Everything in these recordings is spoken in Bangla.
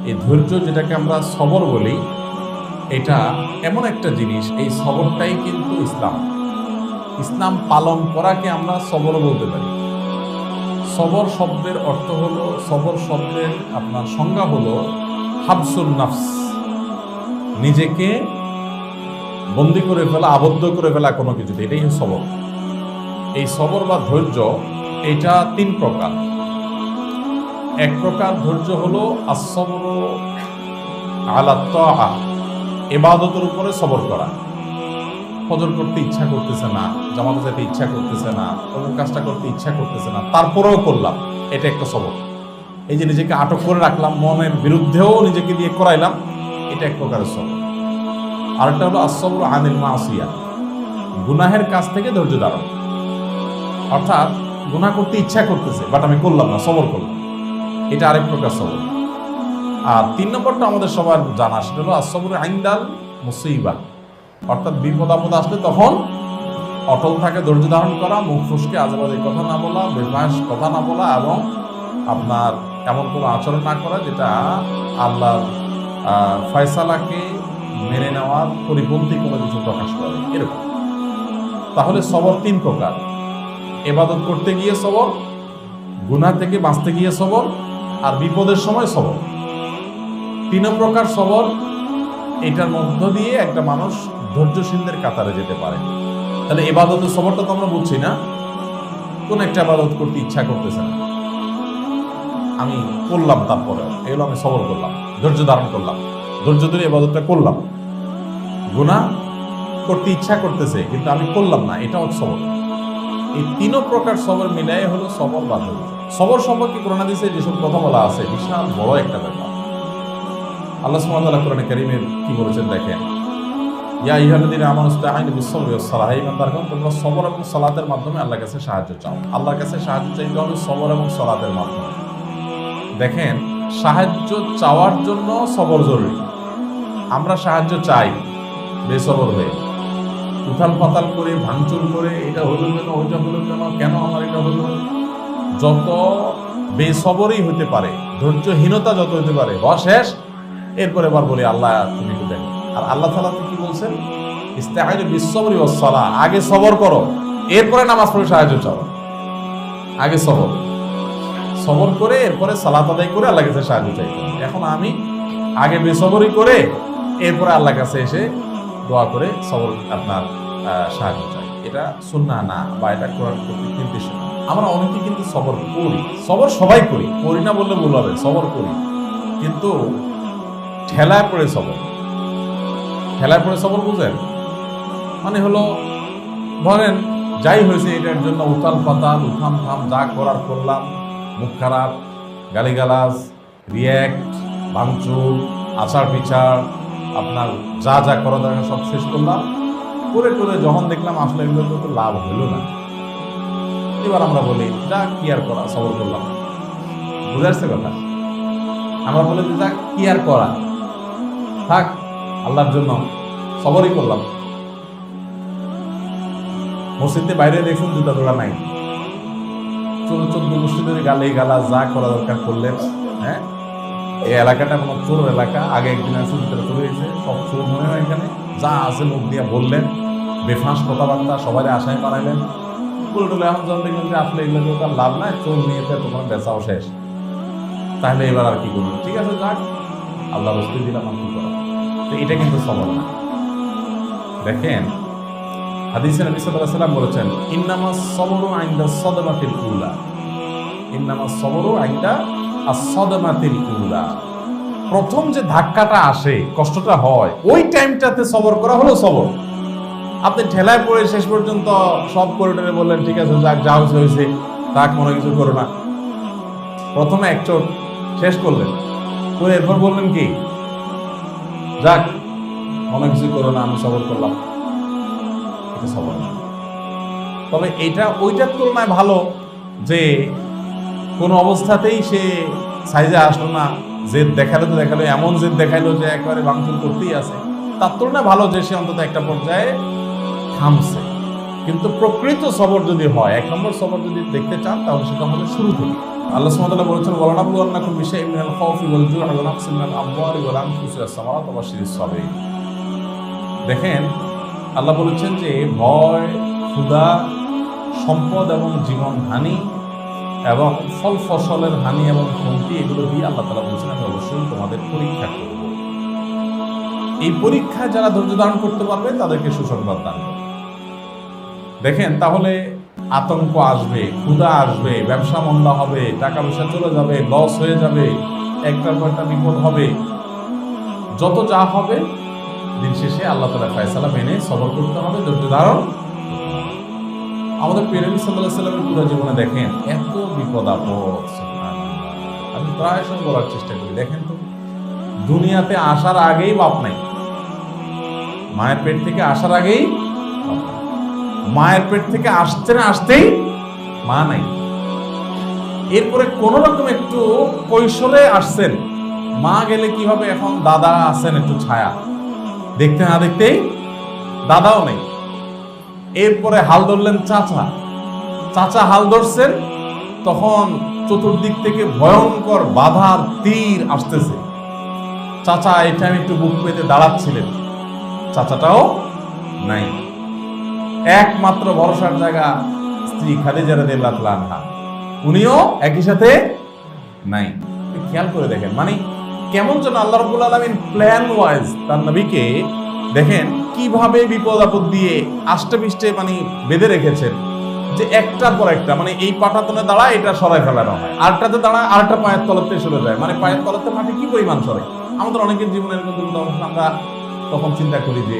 এই ধৈর্য যেটাকে আমরা সবর বলি, এটা এমন একটা জিনিস, এই সবরটাই কিন্তু ইসলাম। ইসলাম পালন করাকে আমরা সবর বলতে পারি। সবর শব্দের অর্থ হলো, সবর শব্দের আপনার সংজ্ঞা হলো হাবসুন নাফস, নিজেকে বন্দি করে ফেলা, আবদ্ধ করে ফেলা কোনো কিছুতে, এটাই সবর। এই সবর বা ধৈর্য এটা তিন প্রকার। এক প্রকার ধৈর্য হলো আসবর আলা তাআ, ইবাদতের উপরে সবর করা। ফজর করতে ইচ্ছা করতেছে না, জামাতে যেতে ইচ্ছা করতেছে না, অমুক কাজটা করতে ইচ্ছা করতেছে না, তারপরেও করলাম, এটা একটা সবর। এই যে নিজেকে আটক করে রাখলাম, মনের বিরুদ্ধেও নিজেকে দিয়ে করাইলাম, এটা এক প্রকারের সবর। আরেকটা হলো আসবর আনিল মাসিয়া, গুনাহের কাছ থেকে ধৈর্য ধারণ। অর্থাৎ গুনাহ করতে ইচ্ছা করতেছে বাট আমি করলাম না, সবর করলাম, এটা আরেক প্রকার সবর। আর তিন নম্বরটা আমাদের সবার জানা, সেটা হলো আসবর ইনদাল মুসিবা, অর্থাৎ বিপদ আপদ আসলে তখন অটল থাকে, ধৈর্য ধারণ করা, মুখ ফুসকে আজেবাজে কথা না বলা, বেফাস কথা না বলা, এবং আপনার এমন কোনো আচরণ না করা যেটা আল্লাহর ফয়সালাকে মেনে নেওয়ার পরিপন্থী কোনো কিছু প্রকাশ করে, এরকম। তাহলে সবর তিন প্রকার: ইবাদত করতে গিয়ে সবর, গুনাহ থেকে বাঁচতে গিয়ে সবর, আর বিপদের সময় সবর। তিন প্রকার সবর, এটার মধ্য দিয়ে একটা মানুষ ধৈর্যশীলদের কাতারে যেতে পারে। তাহলে ইবাদতের সবরটা তো আমরা বুঝছি না, কোন একটা ইবাদত করতে ইচ্ছা করতেছে না, আমি করলাম, তারপরে এগুলো আমি সবর করলাম, ধৈর্য ধারণ করলাম, ধৈর্য ধরে ইবাদতটা করলাম। গুনাহ করতে ইচ্ছা করতেছে কিন্তু আমি করলাম না, এটাও সবর। এই তিন প্রকার সবর মিলাই হলো সবর বা ধৈর্য। সবর সম্পর্কে কোরআন হাদিসে যেসব কথা বলা আছে, বিশাল বড় একটা ব্যাপার। আল্লাহ সুবহানাহু ওয়া তাআলা কোরআনে কারীমে কি বলেছেন দেখেন, ইয়া আইয়ুহাল্লাযীনা আমানু ইসতাঈনু বিস-সাবরি ওয়াস-সালাহ, হে ইমানদারগণ, তোমরা সবর এবং সালাতের মাধ্যমে আল্লাহর কাছে সাহায্য চাও। আল্লাহর কাছে সাহায্য চাইতে হবে সবর এবং সালাতের মাধ্যমে। দেখেন, সাহায্য চাওয়ার জন্য সবর জরুরি। আমরা সাহায্য চাই বেসবর হয়ে, উথাল পাতাল করে, ভাঙচুর করে, এটা হলো কেন, ওইটা হলো কেন, কেন আমার এটা হলো, যত বেসবরই হতে পারে, ধৈর্যহীনতা যত হতে পারে, শেষ। এরপরে এবার বলি আল্লাহ তুমি একটু দেখো। আর আল্লাহ তাআলা কি বলছেন, ইস্তাঈনু বিস-সাবরি ওয়াস-সালাহ, আগে সবর করো, এরপরে নামাজ পড়ে সাহায্য চাও। আগে সবর সবর করে এরপরে সালাত আদায় করে আল্লাহর কাছে সাহায্য চাইতে। এখন আমি আগে বেসবরি করে এরপরে আল্লাহর কাছে এসে দোয়া করে সবর আপনার সাহায্য চাই, এটা সুন্নাহ না, বা এটা কোরআন কর্তৃক নির্দেশ না। আমরা অনেকে কিন্তু সবর করি, সবর সবাই করি, করি না বললে ভুল হবে, সবর করি, কিন্তু ঠেলায় পড়ে সবর। ঠেলায় পড়ে সবর বুঝেন মানে হলো, ধরেন যাই হয়েছে এটার জন্য উতাল পাতাল, উথাম থাম, যা করার করলাম, মুখ খারাপ, গালিগালাজ, রিয়্যাক্ট, ভাঙচুর, আচার বিচার, আপনার যা যা করা দরকার সব শেষ করলাম, করে করে যখন দেখলাম আসলে এগুলো তো লাভ হলো না, এবার আমরা বলি যা কি আর করা, সবর করলাম। বুঝে আসছে কথা? আমরা বলি যে যা কি আর করা, থাক, আল্লাহর জন্য সবরই করলাম। মসজিদে বাইরে দেখুন জুতা তোলা নাই, 14 গোষ্ঠী ধরে গালি গালা যা করা দরকার করলেন। হ্যাঁ, এই এলাকাটা কোনো চোর এলাকা, আগে একদিন আসে ভিতরে চলে গেছে, সব চোর মনে হয় এখানে, যা আছে মুখ দিয়ে বললেন, বেফাঁস কথাবার্তা, সবাই আশায় বানাইলেন, পুরো টোলে। এখন যখন দেখলেন যে আসলে এগুলো তার লাভ নাই, চোর নিয়ে তোমার বেচাও শেষ, তাহলে এবার আর কি করবো, ঠিক আছে যাক, আল্লাহ রস্তি দিলাম, আর কি করা। তো এটা কিন্তু সবর না। দেখেন, হাদিসে নবী সাল্লাল্লাহু আলাইহি ওয়াসাল্লাম বলেছেন, ইন্নামাস সাবরু ইনদা সাদমাতিল উলা, ইন্নামাস সাবরু ইনদা আস-সাদমাতিল উলা। প্রথম যে ধাক্কাটা আসে, কষ্টটা হয়, ওই টাইমটাতে সবর করা হলো সবর। আপনি ঠেলায় পড়ে শেষ পর্যন্ত সব করিডোরে বললেন ঠিক আছে যাক, যা হয়েছে হয়েছে, তাক, মনে কিছু করো না। প্রথমে এক চোট শেষ করলেন, করে এরপর বললেন কি, যাক, মনে কিছু করো না, আমি সবর করলাম, এটা সবর না। তবে এটা ওইটার তুলনায় ভালো যে কোনো অবস্থাতেই সে সাইজে আসলো না, জেদ দেখালো তো দেখালো, এমন জেদ দেখাইলো যে একেবারে ভাঙচুর করতেই আছে, তার তুলনায় ভালো যে সে অন্তত একটা পর্যায়ে থামছে। কিন্তু প্রকৃত সবর যদি হয়, এক নম্বর সবর যদি দেখতে চান, তাহলে সেটা হলো শুরু থেকে। আল্লাহ সুবহানাহু ওয়া তাআলা বলেছেন ওয়ালানাবলুওয়ান্নাকুম বিশাইইন মিনাল খাউফি ওয়াল জু'i ওয়া নাকসিন মিনাল আমওয়ালি ওয়াল আনফুসি ওয়াস সামারাত ওয়া বাশশিরিস সাবিরিন। দেখেন আল্লাহ বলেছেন যে ভয়, ক্ষুধা, সম্পদ এবং জীবন হানি এবং ফল ফসলের হানি এবং ক্ষতি, এগুলো দিয়ে আল্লাহ তাআলা বলেছেন আমি অবশ্যই তোমাদের পরীক্ষা করব। এই পরীক্ষায় যারা ধৈর্য ধারণ করতে পারবে তাদেরকে সুসংবাদ দান করব। দেখেন তাহলে আতঙ্ক আসবে, ক্ষুধা আসবে, ব্যবসা মন্দা হবে, টাকা পয়সা চলে যাবে, লস হয়ে যাবে, একটার পর একটা বিপদ হবে, যত যা হবে দিন শেষে আল্লাহ তাআলা ফয়সালা মেনে সবর করতে হবে, ধৈর্য ধারণ। আমাদের প্রিয় নবী সাল্লাল্লাহু আলাইহি ওয়াসাল্লামের পুরো জীবনে দেখেন এত বিপদ আপদ, আমি প্রায় সময় বলার চেষ্টা করি, দেখেন তো দুনিয়াতে আসার আগেই বাপ নাই, মায়ের পেট থেকে আসার আগেই মায়ের পেট থেকে আসতে না আসতেই মা নাই, এরপরে কোন রকম একটু কৈশোরে আসছেন, মা গেলে কি হবে, এখন দাদা আছেন একটু ছায়া, দেখতে না দেখতেই দাদাও নেই। এরপরে হাল ধরলেন চাচা, চাচা হাল ধরছেন, তখন চতুর্দিক থেকে ভয়ঙ্কর বাধার তীর আসতেছে, চাচা এটা আমি একটু বুক পেতে দাঁড়াচ্ছিলেন, চাচাটাও নাই। একমাত্র ভরসার জায়গা স্ত্রী খাদিজা রাদিয়াল্লাহু তাআলা আনহা, উনিও একই সাথে নাই। খেয়াল করে দেখেন মানে কেমন যেন আল্লাহ রাব্বুল আলামিন প্ল্যান ওয়াইজ তার নবীকে দেখেন কিভাবে বিপদ আপদ দিয়ে আষ্টে পৃষ্ঠে মানে বেঁধে রেখেছেন, যে একটার পর একটা মানে এই পাটাতনে দাঁড়ায় এটা সরাই ফেলানো হয়, আরটাতে দাঁড়ায় আরটা পায়ের তলাতে সরে যায়, মানে পায়ের তলাতে মাটি কি পরিমাণ সরে। আমাদের অনেকের জীবনের কিন্তু আমরা তখন চিন্তা করি যে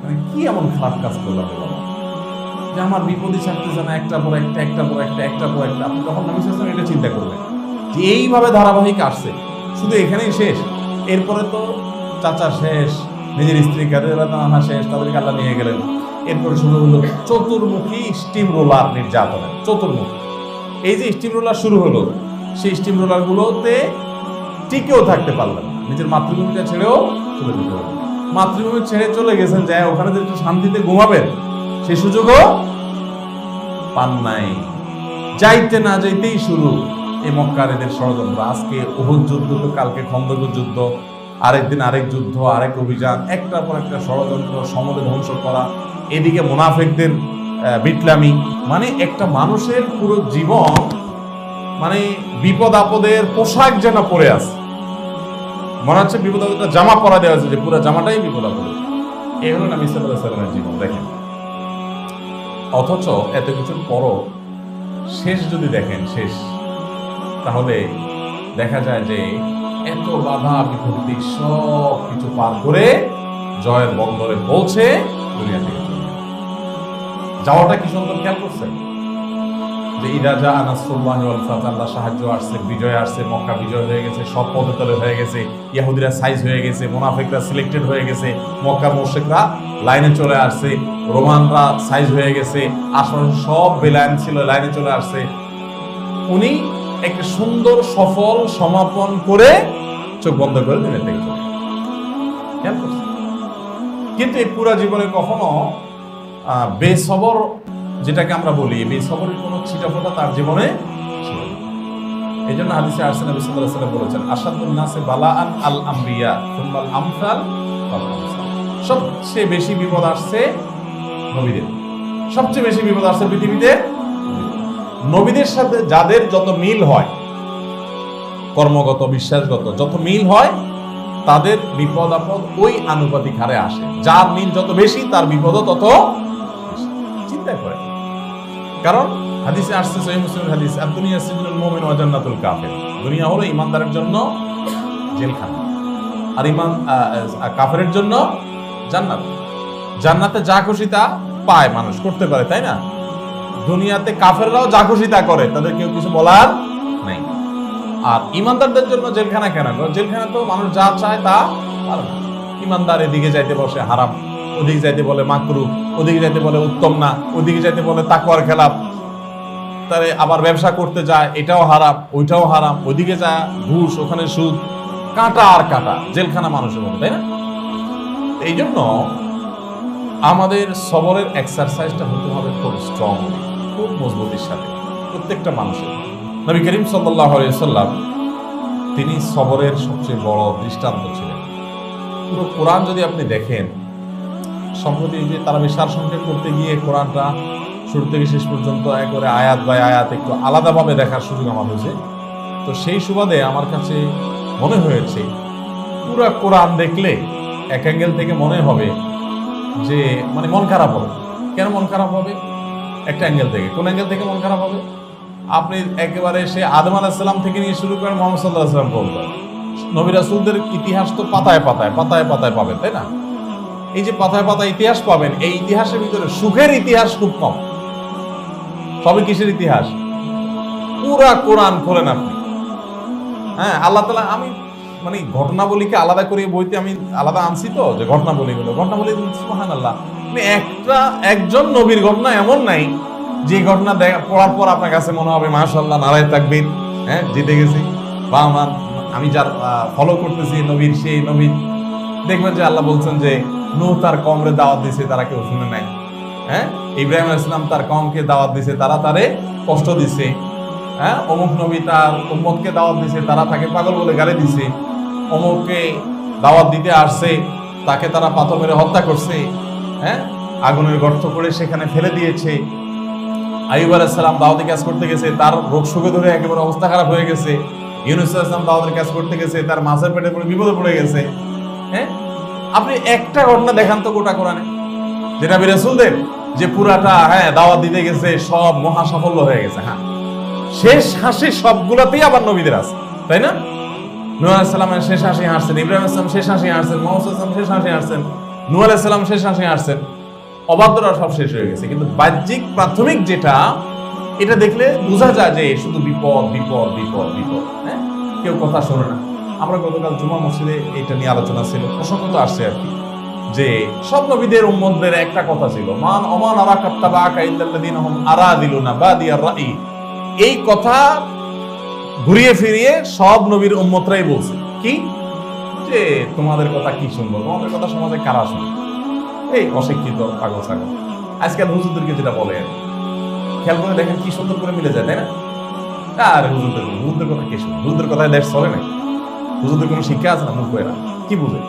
মানে কি এমন খারাপ কাজ করলাম বাবা, যে আমার বিপদই ছাড়তেছে না, একটার পর একটা, একটার পর একটা, একটার পর একটা। আপনি তখন নবী সাল্লাল্লাহু আলাইহি ওয়াসাল্লাম এটা চিন্তা করবেন যে এইভাবে ধারাবাহিক আসছে, শুধু এখানেই শেষ, এরপরে তো চাচা শেষ, নিজের স্ত্রী খাদিজা রাদিয়াল্লাহু আনহা শেষ, তাদেরকে আল্লাহ নিয়ে গেলেন। এরপরে শুরু হলো চতুর্মুখী স্টিম রোলার নির্যাতনের, চতুর্মুখী। এই যে স্টিম রোলার শুরু হলো, সেই স্টিম রোলার গুলোতে টিকেও থাকতে পারলেন না, নিজের মাতৃভূমিটা ছেড়েও চলে যেতে হলো। মাতৃভূমি ছেড়ে চলে গেছেন, যায় ওখানে যে একটু শান্তিতে ঘুমাবেন সেই সুযোগও পান নাই। যাইতে না যাইতেই শুরু এই মক্কার এদের ষড়যন্ত্র। আজকে উহুদ যুদ্ধ, তো কালকে খন্দকের যুদ্ধ, আরেকদিন আরেক যুদ্ধ, আরেক অভিযান, একটার পর একটা ষড়যন্ত্র, সমলে ধ্বংস করা, এদিকে মুনাফিকদের বিটলামি, মানে একটা মানুষের পুরো জীবন মানে বিপদ আপদের পোশাক যেন পরে আছে, মনে হচ্ছে বিপদ আপদের জামা পরা দেওয়া আছে, যে পুরো জামাটাই বিপদ আপদ। এই হলো নবী সাল্লাল্লাহু আলাইহি ওয়াসাল্লামের জীবন দেখেন। অথচ এত কিছুর পরও শেষ যদি দেখেন, শেষ তাহলে দেখা যায় যে এত বাধা বিপত্তি সব কিছু পার করে জয়ের বন্দরে পৌঁছে দুনিয়া থেকে যাওয়াটা কি সুন্দর, খেয়াল করছেন যে ইদা জা নাসরুল্লাহি ওয়াল ফাত, আল্লাহ সাহায্য আসছে, বিজয় আসছে, মক্কা বিজয় হয়ে গেছে, সব পদতলে হয়ে গেছে, ইহুদিরা সাইজ হয়ে গেছে, মুনাফিকরা সিলেক্টেড হয়ে গেছে, মক্কার মুশরিকরা লাইনে চলে আসছে, রোমানরা সাইজ হয়ে গেছে, আশপাশে সব বেলাইন ছিল লাইনে চলে আসছে। উনি একটা সুন্দর সফল সমাপন করে চোখ বন্ধ করে দুনিয়া থেকে চলে খেয়াল করছে। কিন্তু এই পুরা জীবনে কখনো বেসবর যেটাকে আমরা বলি, বেসবরের কোনো ছিটাফোঁটা তার জীবনে ছিল না। এই জন্য হাদিসে আসছে নবী সাল্লাল্লাহু আলাইহি ওয়াসাল্লাম বলেছেন আশাদুন নাসে বালাআন আল আমবিয়া সুম্মাল আমসাল ফাল আমসাল। সবচেয়ে বেশি বিপদ আসছে নবীদের, সবচেয়ে বেশি বিপদ আসছে পৃথিবীতে নবীদের সাথে যাদের যত মিল হয়, কর্মগত বিশ্বাসগত যত মিল হয়, তাদের বিপদ আপদ ওই আনুপাতিক হারে আসে। যার মিল যত বেশি তার বিপদও তত বেশি। চিন্তা করে, কারণ হাদিসে আসছে সহিহ মুসলিমের হাদিস, আদ-দুনিয়া সিজনুল মুমিন ওয়া জান্নাতুল কাফির। দুনিয়া হলো ইমানদারের জন্য জেলখানা, আর কাফেরের জন্য জান্নাত। জান্নাতে যা খুশি তা পায়, মানুষ করতে পারে, তাই না? দুনিয়াতে কাফেররাও যা খুশি তা করে, তাদের কেউ কিছু বলার নাই। আর ইমানদারদের জন্য জেলখানা কেন? জেলখানা তো মানুষ যা চায় তা পারে না। ইমানদার এদিকে যাইতে বসে হারাম, ওদিকে যাইতে বলে মাকরুহ, ওদিকে যাইতে বলে উত্তম না, ওদিকে যাইতে বলে তাকওয়ার খেলাফ, তারে আবার ব্যবসা করতে যায়, এটাও হারাম ওইটাও হারাম, ওইদিকে যায় ঘুষ, ওখানে সুদ, কাঁটা আর কাঁটা, জেলখানা মানুষের মতো, তাই না? এই জন্য আমাদের সবরের এক্সারসাইজটা হতে হবে খুব স্ট্রং, খুব মজবুতির সাথে প্রত্যেকটা মানুষের। নবী করিম সাল্লাল্লাহু আলাইহি ওয়াসাল্লাম তিনি সবরের সবচেয়ে বড় দৃষ্টান্ত ছিলেন। পুরো কোরআন যদি আপনি দেখেন, সম্প্রতি যে তারাবি সার সংক্ষেপ করতে গিয়ে কোরআনটা শুরু থেকে শেষ পর্যন্ত একবারে আয়াত বাই আয়াত একটু আলাদাভাবে দেখার সুযোগ আমার হয়েছে। তো সেই সুবাদে আমার কাছে মনে হয়েছে পুরো কোরআন দেখলে এক অ্যাঙ্গেল থেকে মনে হবে যে মানে মন খারাপ হবে। কেন মন খারাপ হবে? একটা অ্যাঙ্গেল থেকে। কোন অ্যাঙ্গেল থেকে মন খারাপ হবে? আপনি একেবারে সে আদম আলাইহিস সালাম থেকে নিয়ে শুরু করেন মুহাম্মদ সাল্লাল্লাহু আলাইহি ওয়াসাল্লাম পর্যন্ত নবী রাসূলদের ইতিহাস তো পাতায় পাতায় পাবেন, তাই না? এই যে পাতায় পাতায় ইতিহাস পাবেন, এই ইতিহাসের ভিতরে সুখের ইতিহাস খুব কম। সবই কিসের ইতিহাস? পুরা কোরআন খোলেন আপনি, হ্যাঁ, আল্লাহ তাআলা, আমি মানে ঘটনাবলীকে আলাদা করে বইতে আমি আলাদা আনছি তো, যে ঘটনাবলী সুবহানাল্লাহ, মানে একজন নবীর ঘটনা এমন নাই যে ঘটনা পড়ার পর আপনার কাছে মনে হবে মাশাআল্লাহ নারায়ে তাকবীর, হ্যাঁ, জিতে গেছি, বা আমি যার ফলো করতেছি নবীর, সেই নবী দেখবেন যে আল্লাহ বলছেন যে নূহ তার কওমরে দাওয়াত দিয়েছে, তারা কেউ শুনে নাই, হ্যাঁ, ইব্রাহিম আলাইহিস সালাম তার কওমকে দাওয়াত দিয়েছে, তারা তারে কষ্ট দিছে, হ্যাঁ, অমুক নবী তার উম্মতকে দাওয়াত দিয়েছে, তারা তাকে পাগল বলে গালি দিছে, অমুককে দাওয়াত দিতে আসছে, তাকে তারা পাথর মেরে হত্যা করছে, হ্যাঁ, আগুনের গর্ত করে সেখানে ফেলে দিয়েছে। আইয়ুব আলাইহিস সালাম দাওয়াতি কাজ করতে গেছে, তার রোগ শোকে ধরে একেবারে অবস্থা খারাপ হয়ে গেছে। ইউনূস আলাইহিস সালাম দাওয়াতের কাজ করতে গেছে, তার মাছের পেটে পড়ে বিপদে পড়ে গেছে। হ্যাঁ, আপনি একটা ঘটনা দেখান তো গোটা কোরআনে যে নবী রাসূলদের যে পুরাটা, হ্যাঁ, দাওয়াত দিতে গেছে, সব মহা সাফল্য হয়ে গেছে। হ্যাঁ, শেষ হাসি সবগুলোতেই আবার নবীদের আছে, তাই না? নূহ আলাইহিস সালামের শেষ হাসি হাসছেন, ইব্রাহিম আলাইহিস সালাম শেষ হাসি হাসছেন, মুহাম্মদ সাল্লাল্লাহু আলাইহি ওয়াসাল্লাম শেষ হাসি হাসছেন, নূহ আলাইহিস সালাম শেষ হাসি হাসছেন। অবাধ্যরা সব শেষ হয়ে গেছে, কিন্তু বাহ্যিক প্রাথমিক যেটা, এটা দেখলে বোঝা যায় যে শুধু বিপদ বিপদ বিপদ বিপদ, হ্যাঁ, কেউ কথা শোনে না। আমরা গতকাল জুমা মসজিদে এটা নিয়ে আলোচনা ছিল, প্রসঙ্গত আসছে আর কি, যে সব নবীদের উম্মতদের একটা কথা ছিল, মান ওমান আরাকাত্তাবাকা ইল্লাল্লাযিনা হুম আরাদিলুনা বাদিয়ার রাই। এই কথা ঘুরিয়ে ফিরিয়ে সব নবীর উম্মতরাই বলছে কি, যে তোমাদের কথা কি শুনবো, তোমাদের কথা সমাজে কারা শুনবে, এই অশিক্ষিত পাগল ছাগল। আজকাল হুজুরদেরকে যেটা বলে, খেয়াল করে দেখেন কি সুন্দর করে মিলে যায়, তাই না? আর হুজুরদের কথা কে শুনে? হুজুরদের কথায় দেশ চলে না, হুজুরদের কোনো শিক্ষা আছে না? মুখ এরা কি বুঝে?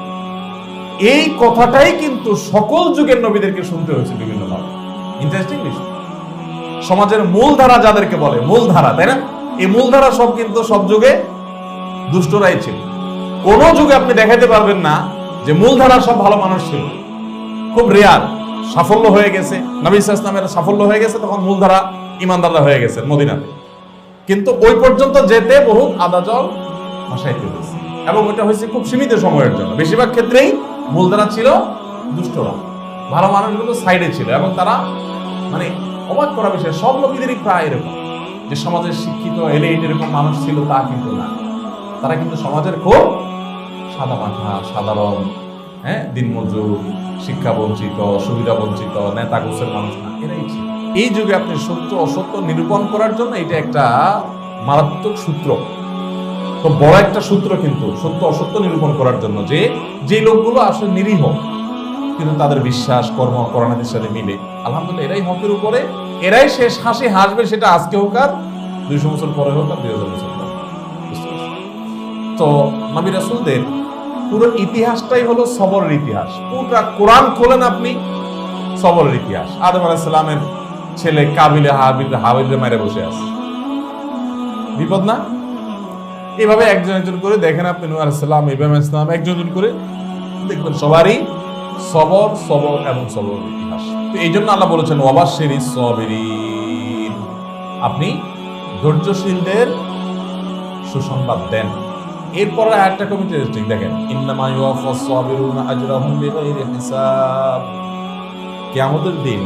এই কথাটাই কিন্তু সকল যুগের নবীদেরকে শুনতে হয়েছে বিভিন্ন ভাবে। ইন্টারেস্টিং বিষয়। সমাজের মূলধারা যাদেরকে বলে, মূলধারা, তাই না? এই মূলধারা সব কিন্তু সব যুগে দুষ্টরাই ছিল। কোন যুগে আপনি দেখাতে পারবেন না যে মূলধারা সব ভালো মানুষ ছিল। খুব রেয়ার। সাফল্য হয়ে গেছে, নবী সাল্লাল্লাহু আলাইহি ওয়াসাল্লামের সাফল্য হয়ে গেছে, তখন মূলধারা ইমানদাররা হয়ে গেছে মদিনাতে, কিন্তু ওই পর্যন্ত যেতে বহুত আদাজল ভাসাইতে হয়েছে, এবং ওটা হয়েছে খুব সীমিত সময়ের জন্য। বেশিরভাগ ক্ষেত্রেই মূলধারা ছিল দুষ্টরা, ভালো মানুষগুলো সাইডে ছিল, এবং তারা মানে অবাক করা বিষয়, সব নবীদেরই প্রায় এরকম যে সমাজের শিক্ষিত এলিট এরকম মানুষ ছিল তা কিন্তু না। তারা কিন্তু সমাজের খুব সাদা মাথা, সাধারণ, হ্যাঁ, দিনমজুর, শিক্ষা বঞ্চিত, সুবিধা বঞ্চিত, নেতা গোছের মানুষ না, এরাই ছিল। এই যুগে আপনি সত্য অসত্য নিরূপণ করার জন্য এটা একটা মারাত্মক সূত্র, তো বড় একটা সূত্র কিন্তু সত্য অসত্য নিরূপণ করার জন্য, যে লোকগুলো আসলে নিরীহ কিন্তু তাদের বিশ্বাস কর্ম কোরআনের সাথে মিলে, আলহামদুলিল্লাহ এরাই হকের উপরে, এরাই শেষ হাসি হাসবে, সেটা আজকে হোক আর 200 বছর পরে হোক আর 2000 বছর পরে। তো নবী রাসূলদের পুরো ইতিহাসটাই হলো সবরের ইতিহাস। পুরো কোরআন খোলেন আপনি, সবরের ইতিহাস। আদম আলাইহিস সালামের ছেলে কাবিলে হাবিলে মেরে বসে আছে, বিপদ না? এইভাবে একজন একজন করে দেখেন আপনি, নূহ আলাইহিস সালাম, ইব্রাহিম আলাইহিস সালাম, একজন একজন করে দেখবেন সবারই সবর সবর এবং সবরের ইতিহাস। তো এই জন্য আল্লাহ বলেছেন ওয়াবাশশিরিস সাবিরিন, আপনি ধৈর্যশীলদের সুসংবাদ দেন। এরপরে আরেকটা খুব ইন্টারেস্টিং, দেখেন, ইন্নামা ইউওয়াফাস সাবিরুনা আজরাহুম বিগাইরি হিসাব। কিয়ামতের দিন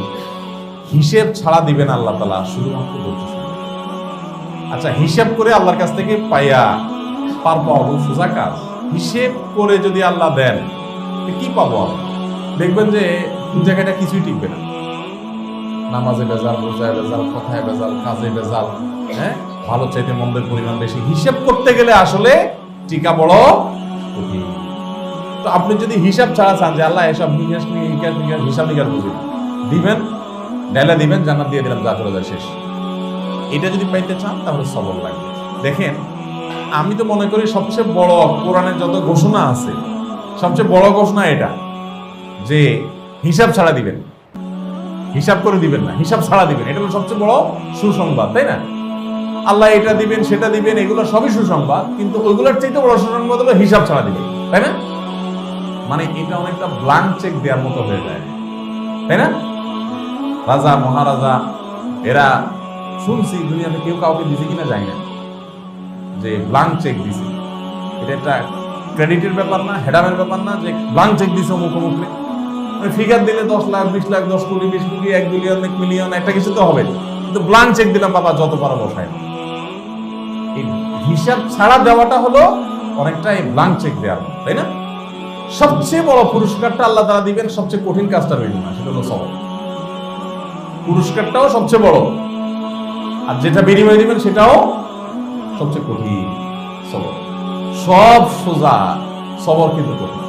হিসাব ছাড়া দিবেন আল্লাহ তাআলা শুধুমাত্র ধৈর্যশীল। আচ্ছা, হিসাব করে আল্লাহর কাছ থেকে পাইয়া পার পাওয়া সোজা কাজ। হিসেব করে যদি আল্লাহ দেন কি পাবো? দেখবেন যে জায়গাটা কিছুই টিকবে না, নামাজে বেজাল, রোজায় বেজাল, কথায় বেজাল, কাজে বেজাল, হ্যাঁ, ভালো চাইতে মন্দের পরিমাণ বেশি। হিসাব করতে গেলে আসলে টিকা বড় কঠিন। তো আপনি যদি হিসাব ছাড়া চান যে আল্লাহ এসব হিসাব নিকাশ বুঝি দিবেন, ডাইলা দিবেন, জান্নাত দিয়ে দিলাম, যা চলে যায় শেষ, এটা যদি পাইতে চান তাহলে সবর লাগবে। দেখেন, আমি তো মনে করি সবচেয়ে বড় কোরআনের যত ঘোষণা আছে সবচেয়ে বড় ঘোষণা এটা, যে হিসাব ছাড়া দিবেন, হিসাব করে দিবেন না, হিসাব ছাড়া দিবেন। এটা হলো সবচেয়ে বড় সুসংবাদ, তাই না? আল্লাহ এটা দিবেন সেটা দিবেন, এগুলো সবই সুসংবাদ, কিন্তু ওইগুলোর চাইতে বড় সুসংবাদ হলো হিসাব ছাড়া দিবেন, তাই না? মানে এটা অনেকটা ব্ল্যাঙ্ক চেক দেওয়ার মতো হয়ে যায়, তাই না? রাজা মহারাজা এরা শুনছি দুনিয়াতে কেউ কাউকে দিছে কিনা যায় না, যে ব্ল্যাঙ্ক চেক দিছে। এটা একটা ক্রেডিটের ব্যাপার না, হেডামের ব্যাপার না, যে ব্ল্যাঙ্ক চেক দিছে অমুক অমুকরে। ফিগার দিলে 10 লাখ 20 লাখ 10 কোটি 20 কোটি 1 বিলিয়ন 1 মিলিয়ন একটা কিছু তো হবে, কিন্তু ব্ল্যাঙ্ক চেক দিলাম বাবা যত পারো বসায়। এই হিসাব ছাড়া দেওয়াটা হলো অনেকটা এই ব্ল্যাঙ্ক চেক দেওয়ার, তাই না? সবচেয়ে বড় পুরস্কারটা আল্লাহ তাআলা দিবেন সবচেয়ে কঠিন কাজটার বিনিময়ে, সেটা হলো সবর। পুরস্কারটাও সবচেয়ে বড়, আর যেটা বিনিময় দিবেন সেটাও সবচেয়ে কঠিন। সবর সব সোজা, সবর কিন্তু কঠিন।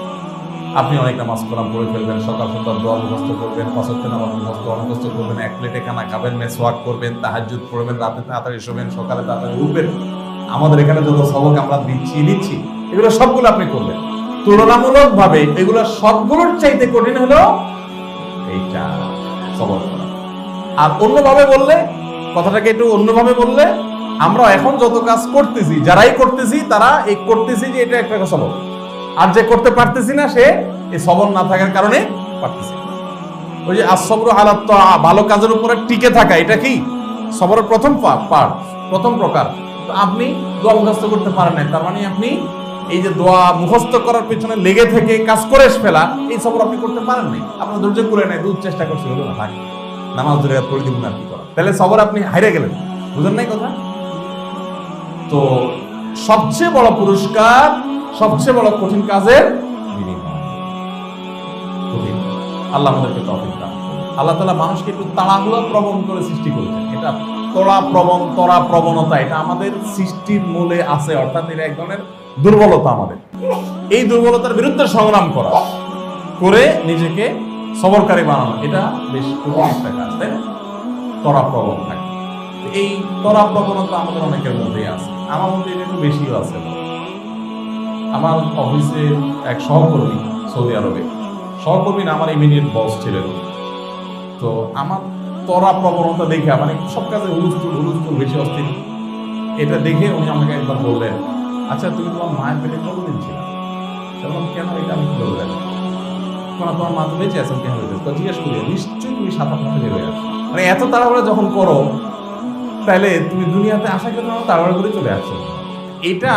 আপনি অনেক নামাজ কোরআন পড়ে ফেলবেন, সকাল সন্ধ্যা দোয়া মুখস্থ করবেন, 5 ওয়াক্ত নামাজ মুখস্থ করবেন, 1 প্লেটে খানা খাবেন, মেসওয়াক করবেন, তাহাজ্জুদ পড়বেন, রাতে তাড়াতাড়ি শোবেন, সকালে তাড়াতাড়ি উঠবেন। আমাদের এখানে যত সবক আমরা দিচ্ছি এগুলো সবগুলো আপনি করবেন। তুলনামূলক ভাবে এগুলো সবগুলোর চাইতে কঠিন হলো এইটা, সবর করা। আর অন্যভাবে বললে, কথাটাকে একটু অন্যভাবে বললে, আমরা এখন যত কাজ করতেছি, যারাই করতেছি তারা এই করতেছি যে এটা একটা সবর, আর যে করতে পারতেছি না সে এই সবর না থাকার কারণে পারতেছি। ওই যে আসবরু আলা তাআ, ভালো কাজের উপরে টিকে থাকা, এটা কি সবরের প্রথম পার্ট, প্রথম প্রকার। তো আপনি দোয়া মুখস্থ করতে পারেন না, তার মানে আপনি এই যে দোয়া মুখস্থ করার পেছনে লেগে থেকে কাজ করে ফেলা, এই সবর আপনি করতে পারেন নাই, আপনার ধৈর্য করে নাই, দুধ চেষ্টা করছে, হলো না, থাকে নামাজ ধরে পড়ে দিব না, কি করা, তাহলে সবর আপনি হারিয়ে গেলেন। বুঝেন নাই কথা? তো সবচেয়ে বড় পুরস্কার সবচেয়ে বড় কঠিন কাজের বিনিময়। কঠিন। আল্লাহ আমাদেরকে তৌফিক দান করুন। আল্লাহ তাআলা মানুষকে একটু তাড়াহুড়া প্রবণ করে সৃষ্টি করেছেন। এটা তড়া প্রবণতা, এটা আমাদের সৃষ্টির মূলে আছে, অর্থাৎ এটা এক ধরনের দুর্বলতা আমাদের। এই দুর্বলতার বিরুদ্ধে সংগ্রাম করা, করে নিজেকে সবরকারী বানানো, এটা বেশ কঠিন একটা কাজ, তাই না? তড়া প্রবণ থাকে। এই তড়া প্রবণতা আমাদের অনেকের মধ্যেই আছে, আমার মধ্যে এটা একটু বেশিও আছে। আমার অফিসে এক সহকর্মী, সৌদি আরবে সহকর্মী না, আমার ইমিডিয়েট বস ছিলেন। তো আমার তড়া প্রবণতা দেখে, মানে সব কাজে হুলস্থুল বেশি অস্থির, এটা দেখে উনি আমাকে একবার বললেন, আচ্ছা তুমি তোমার মায়ের পেটে কতদিন ছিল? তখন কেন, এটা আমি কি বলবো, তোমার মা তো বেঁচে আছেন, কেন বেঁচে? তো জিজ্ঞেস করি, নিশ্চয়ই তুমি 7-8 মাস বের হয়ে আসছো, মানে এত তাড়াহুড়া যখন করো তাহলে তুমি দুনিয়াতে আসা কেন তাড়াহুড়া করে চলে আসছো। এটা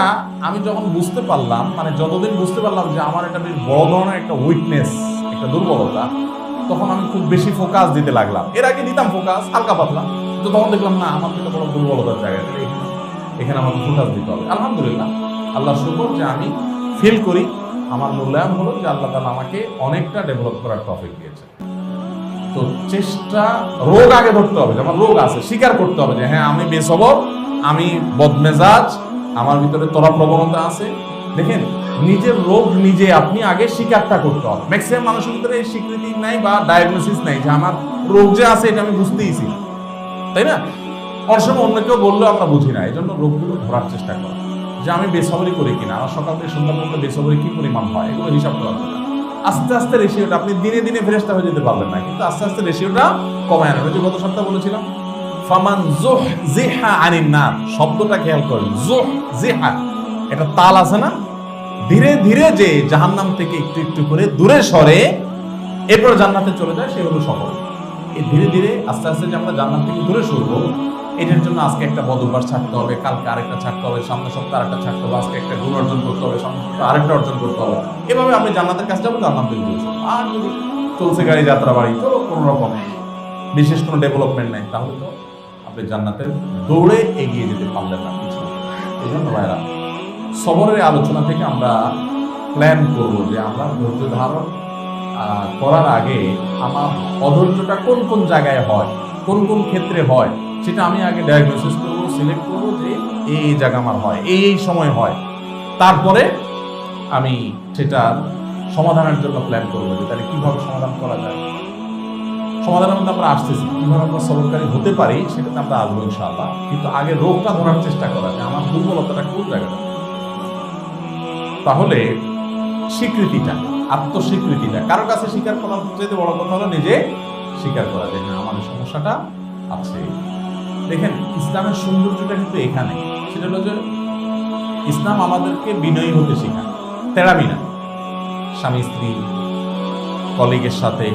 আমি যখন বুঝতে পারলাম, মানে যতদিন বুঝতে পারলাম যে আমার এটা বেশ বড় ধরনের একটা উইকনেস, একটা দুর্বলতা, তখন আমি খুব বেশি ফোকাস দিতে লাগলাম। এর আগে দিতাম ফোকাস হালকা পাতলা, তো তখন দেখলাম না, আমার এটা বড় দুর্বলতার জায়গা, এখানে আমাকে ফোকাস দিতে হবে। আলহামদুলিল্লাহ, আল্লাহর শুকর যে আমি ফিল করি, আমার মূল্যায়ন হলো যে আল্লাহ তাআলা আমাকে অনেকটা ডেভেলপ করার তৌফিক দিয়েছে। তো চেষ্টা, রোগ আগে ধরতে হবে, যেমন রোগ আছে, স্বীকার করতে হবে যে হ্যাঁ আমি বেসবর, আমি বদমেজাজ, আমার ভিতরে তড়া প্রবণতা আছে। দেখেন, নিজের রোগ নিজে আপনি আগে স্বীকারটা করতে হবে। ম্যাক্সিমাম মানুষের ভিতরে এই স্বীকৃতি নাই বা ডায়াগনোসিস নাই যে আমার রোগ যে আছে এটা আমি বুঝতেইছি, তাই না? অনেক সময় অন্য কেউ বললেও আমরা বুঝি না, এই জন্য রোগগুলো ধরার চেষ্টা করা, যে আমি বেসবরি করি কিনা, আমার সকাল থেকে সন্ধ্যা পর্যন্ত বেসবরি কি পরিমাণ হয়, এগুলো হিসাব করা দরকার। আস্তে আস্তে রেশিওটা, আপনি দিনে দিনে ফেরেশতা হয়ে যেতে পারবেন না, কিন্তু আস্তে আস্তে রেশিওটা কমায় আনবেন। যে গত সপ্তাহে বলেছিলাম, ফামান যুহজিহা আনিন নার, শব্দটা খেয়াল করেন, যুহজিহা, এটা তাল আছে না, ধীরে ধীরে যে জাহান্নাম থেকে একটু একটু করে দূরে সরে এরপর জান্নাতে চলে যায়, সে হলো সফল। এই ধীরে ধীরে আস্তে আস্তে যে আমরা জান্নাত থেকে দূরে সরবো, এটার জন্য আজকে একটা বদ অভ্যাস ছাড়তে হবে, কালকে আরেকটা ছাড়তে হবে, সামনের সপ্তাহে আরেকটা ছাড়তে হবে, আজকে একটা গুণ অর্জন করতে হবে, সামনের সপ্তাহে আরেকটা অর্জন করতে হবে। এভাবে আপনি জান্নাতের কাজ যাবো, জান্নাত থেকে দূরে সরবো। আর যদি চলছে গাড়ি যাত্রা বাড়ি, চলো কোনো রকম বিশেষ কোনো ডেভেলপমেন্ট নেই, তাহলে তো আপনি জান্নাতের দৌড়ে এগিয়ে যেতে পারলেন না কিছু। এই জন্য ভাইরা, সবরের আলোচনা থেকে আমরা প্ল্যান করবো যে আমরা ধৈর্য ধারণ করার আগে আমার অধৈর্যটা কোন কোন জায়গায় হয়, কোন কোন ক্ষেত্রে হয়, সেটা আমি আগে ডায়াগনোসিস করবো, সিলেক্ট করবো যে এই জায়গা আমার হয়, এই সময় হয়। তারপরে আমি সেটার সমাধানের জন্য প্ল্যান করবো যে তাহলে কীভাবে সমাধান করা যায়। সমাধানের মধ্যে আমরা আসতেছি, কিভাবে আমরা সবরকারী হতে পারি সেটাতে আমরা আসবো ইনশাআল্লাহ। কিন্তু আগে রোগটা ধরার চেষ্টা করা, যে আমার দুর্বলতাটা কোন জায়গাটা। তাহলে স্বীকৃতিটা, আত্মস্বীকৃতিটা, কারো কাছে স্বীকার করার চাইতে বড় কথা হলো নিজে স্বীকার করা যে হ্যাঁ আমার এই সমস্যাটা আছে। দেখেন ইসলামের সৌন্দর্যটা কিন্তু এখানে, সেটা হলো যে ইসলাম আমাদেরকে বিনয়ী হতে শেখায়, তেড়ামি না। স্বামী স্ত্রী, কলিগের সাথে,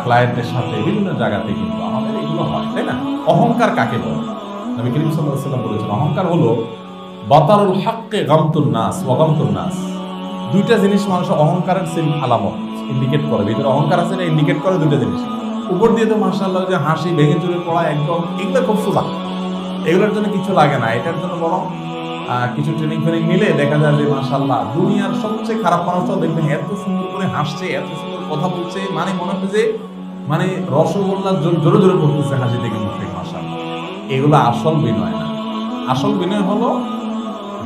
ক্লায়েন্টের সাথে, বিভিন্ন জায়গাতে কিন্তু আমাদের এগুলো হয়, তাই না? অহংকার কাকে বলে? নবী করিম সাল্লাল্লাহু আলাইহি ওয়াসাল্লাম বলেছেন অহংকার হলো বাতারুল হাক্কে গামতুন নাস ওয়া গামতুন নাস। দুইটা জিনিস মানুষের অহংকারের আলামত ইন্ডিকেট করে, ভিতরে অহংকার আছে এটা ইন্ডিকেট করে দুইটা জিনিস। উপর দিয়ে তো মাশাআল্লাহ যে হাসি ভেঙে চুরে পড়া একদম, এগুলো খুব সোজা, এগুলোর জন্য কিছু লাগে না। এটার জন্য বরং কিছু ট্রেনিং ফ্রেনিং নিলে দেখা যায় যে মাশাআল্লাহ দুনিয়ার সবচেয়ে খারাপ মানুষটাও দেখবেন এত সুন্দর করে হাসছে, এত সুন্দর কথা বলছে, মানে মনে হচ্ছে যে মানে রসগোল্লা জোরে জোরে পড়তেছে হাসি থেকে মুখ থেকে। মাশাআল্লাহ, এগুলো আসল বিনয় না। আসল বিনয় হলো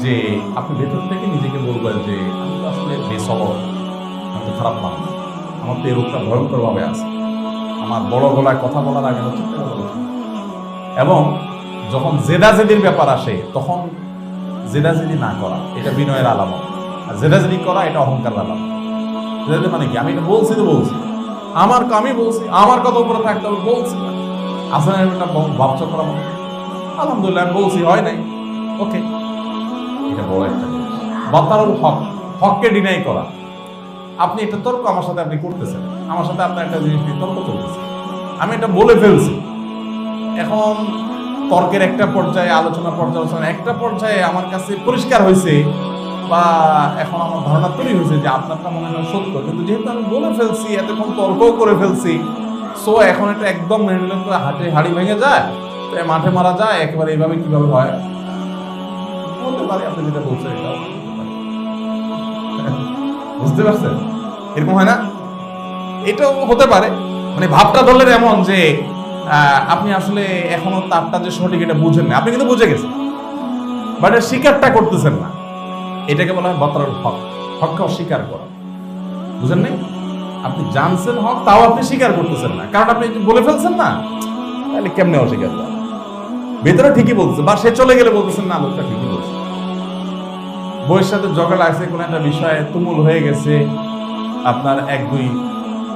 যে আপনি ভেতর থেকে নিজেকে বলবেন যে আমি তো আসলে বেসবর, আমি তো খারাপ মানুষ, আমার তো এই রোগটা ভয়ঙ্করভাবে আছে, আমার বড় গলায় কথা বলার আগে ঠিক করে বলেছি। এবং যখন জেদাজেদির ব্যাপার আসে তখন জেদাজেদি না করা, এটা বিনয়ের আলামত। আর জেদাজেদি করা এটা অহংকার আলামত। জেদাজেদি মানে কি? আমি এটা বলছি তো বলছি, আমি বলছি, আমার কথা উপরে থাকতে হবে, বলছি না। আসলে এটা ভাবছো করা, আলহামদুলিল্লাহ আমি বলছি, হয় নাই, ওকে, এটা বড় একটা জিনিস। বাতারুল হক, হককে ডিনাই করা। আপনি একটা তর্ক আমার সাথে আপনি করতেছেন, আমার সাথে আপনার একটা জিনিস নিয়ে তর্ক চলতেছে, আমি এটা বলে ফেলছি। এখন তর্কের একটা পর্যায়ে, আলোচনা পর্যালোচনা একটা পর্যায়ে আমার কাছে পরিষ্কার হয়েছে বা এখন আমার ধারণা তৈরি হয়েছে যে আপনারটা মনে হয় সত্য, কিন্তু যেহেতু আমি বলে ফেলছি, এতক্ষণ তর্কও করে ফেলছি, সো এখন এটা একদম মেনে নিলাম তো হাড়ি ভেঙে যায়, তো মাঠে মারা যায় একেবারে। এইভাবে কিভাবে হয়? বলতে পারি আপনি যেটা বলছেন এটাও বুঝতে পারছেন, এরকম হয় না? এটাও হতে পারে। মানে ভাবটা ধরলেন এমন যে আপনি আসলে এখনো তারটা যে সঠিক এটা বুঝেন না, আপনি কিন্তু বুঝে গেছেন, বাট স্বীকারটা করতেছেন না। এটাকে বলা হয় বাতারুল হক, হককে অস্বীকার করা। বুঝেন নাই? আপনি জানছেন হক, তাও আপনি স্বীকার করতেছেন না, কারণ আপনি বলে ফেলছেন না। তাহলে কেমনে অস্বীকার করা? ভেতরে ঠিকই বলতেছে, বা সে চলে গেলে বলতেছেন না লোকটা ঠিকই বলছে। বইয়ের সাথে ঝগড়া আছে, কোনো একটা বিষয়ে তুমুল হয়ে গেছে, আপনার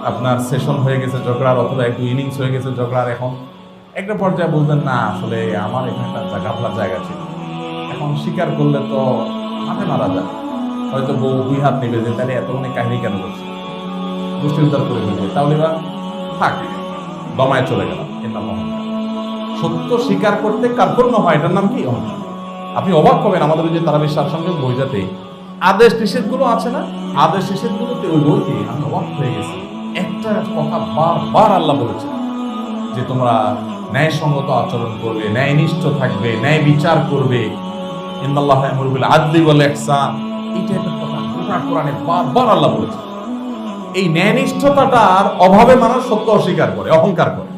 আপনার সেশন হয়ে গেছে ঝগড়ার, অথবা 1-2 ইনিংস হয়ে গেছে ঝগড়ার। এখন একটা পর্যায়ে বলতেন না আসলে আমার এখানে একটা গাফলার জায়গা ছিল, এখন স্বীকার করলে তো মাঠে মারা যায়, হয়তো বউ 2 হাত নেবে যে তাহলে এতক্ষণে কাহিনী কেন করছে, গোষ্ঠী উদ্ধার করে ফেলবে, তাহলে এবার থাক, দমায় চলে গেলাম। এর নাম অহংকার। সত্য স্বীকার করতে কার্পণ্য হয়, এটার নাম কি? অহংকার। আপনি অবাক হবেন, আমাদের ওই যে তারাবির সারসংক্ষেপ বইটাতে আদেশ নিষেধগুলো আছে না, আদেশ নিষেধগুলোতে ওই বইতে আমি অবাক হয়ে গেছি। একটা কথা বারবার আল্লাহ বলেছেন যে তোমরা ন্যায়সঙ্গত আচরণ করবে, ন্যায়নিষ্ঠ থাকবে, ন্যায় বিচার করবে, ইন্নাল্লাহা ইয়ামুরু বিল আদলি ওয়াল ইহসান। এই টাইপের কথা গোটা কোরআনে বারবার আল্লাহ বলেছেন। এই ন্যায়নিষ্ঠতার অভাবে মানুষ সত্য অস্বীকার করে, অহংকার করে।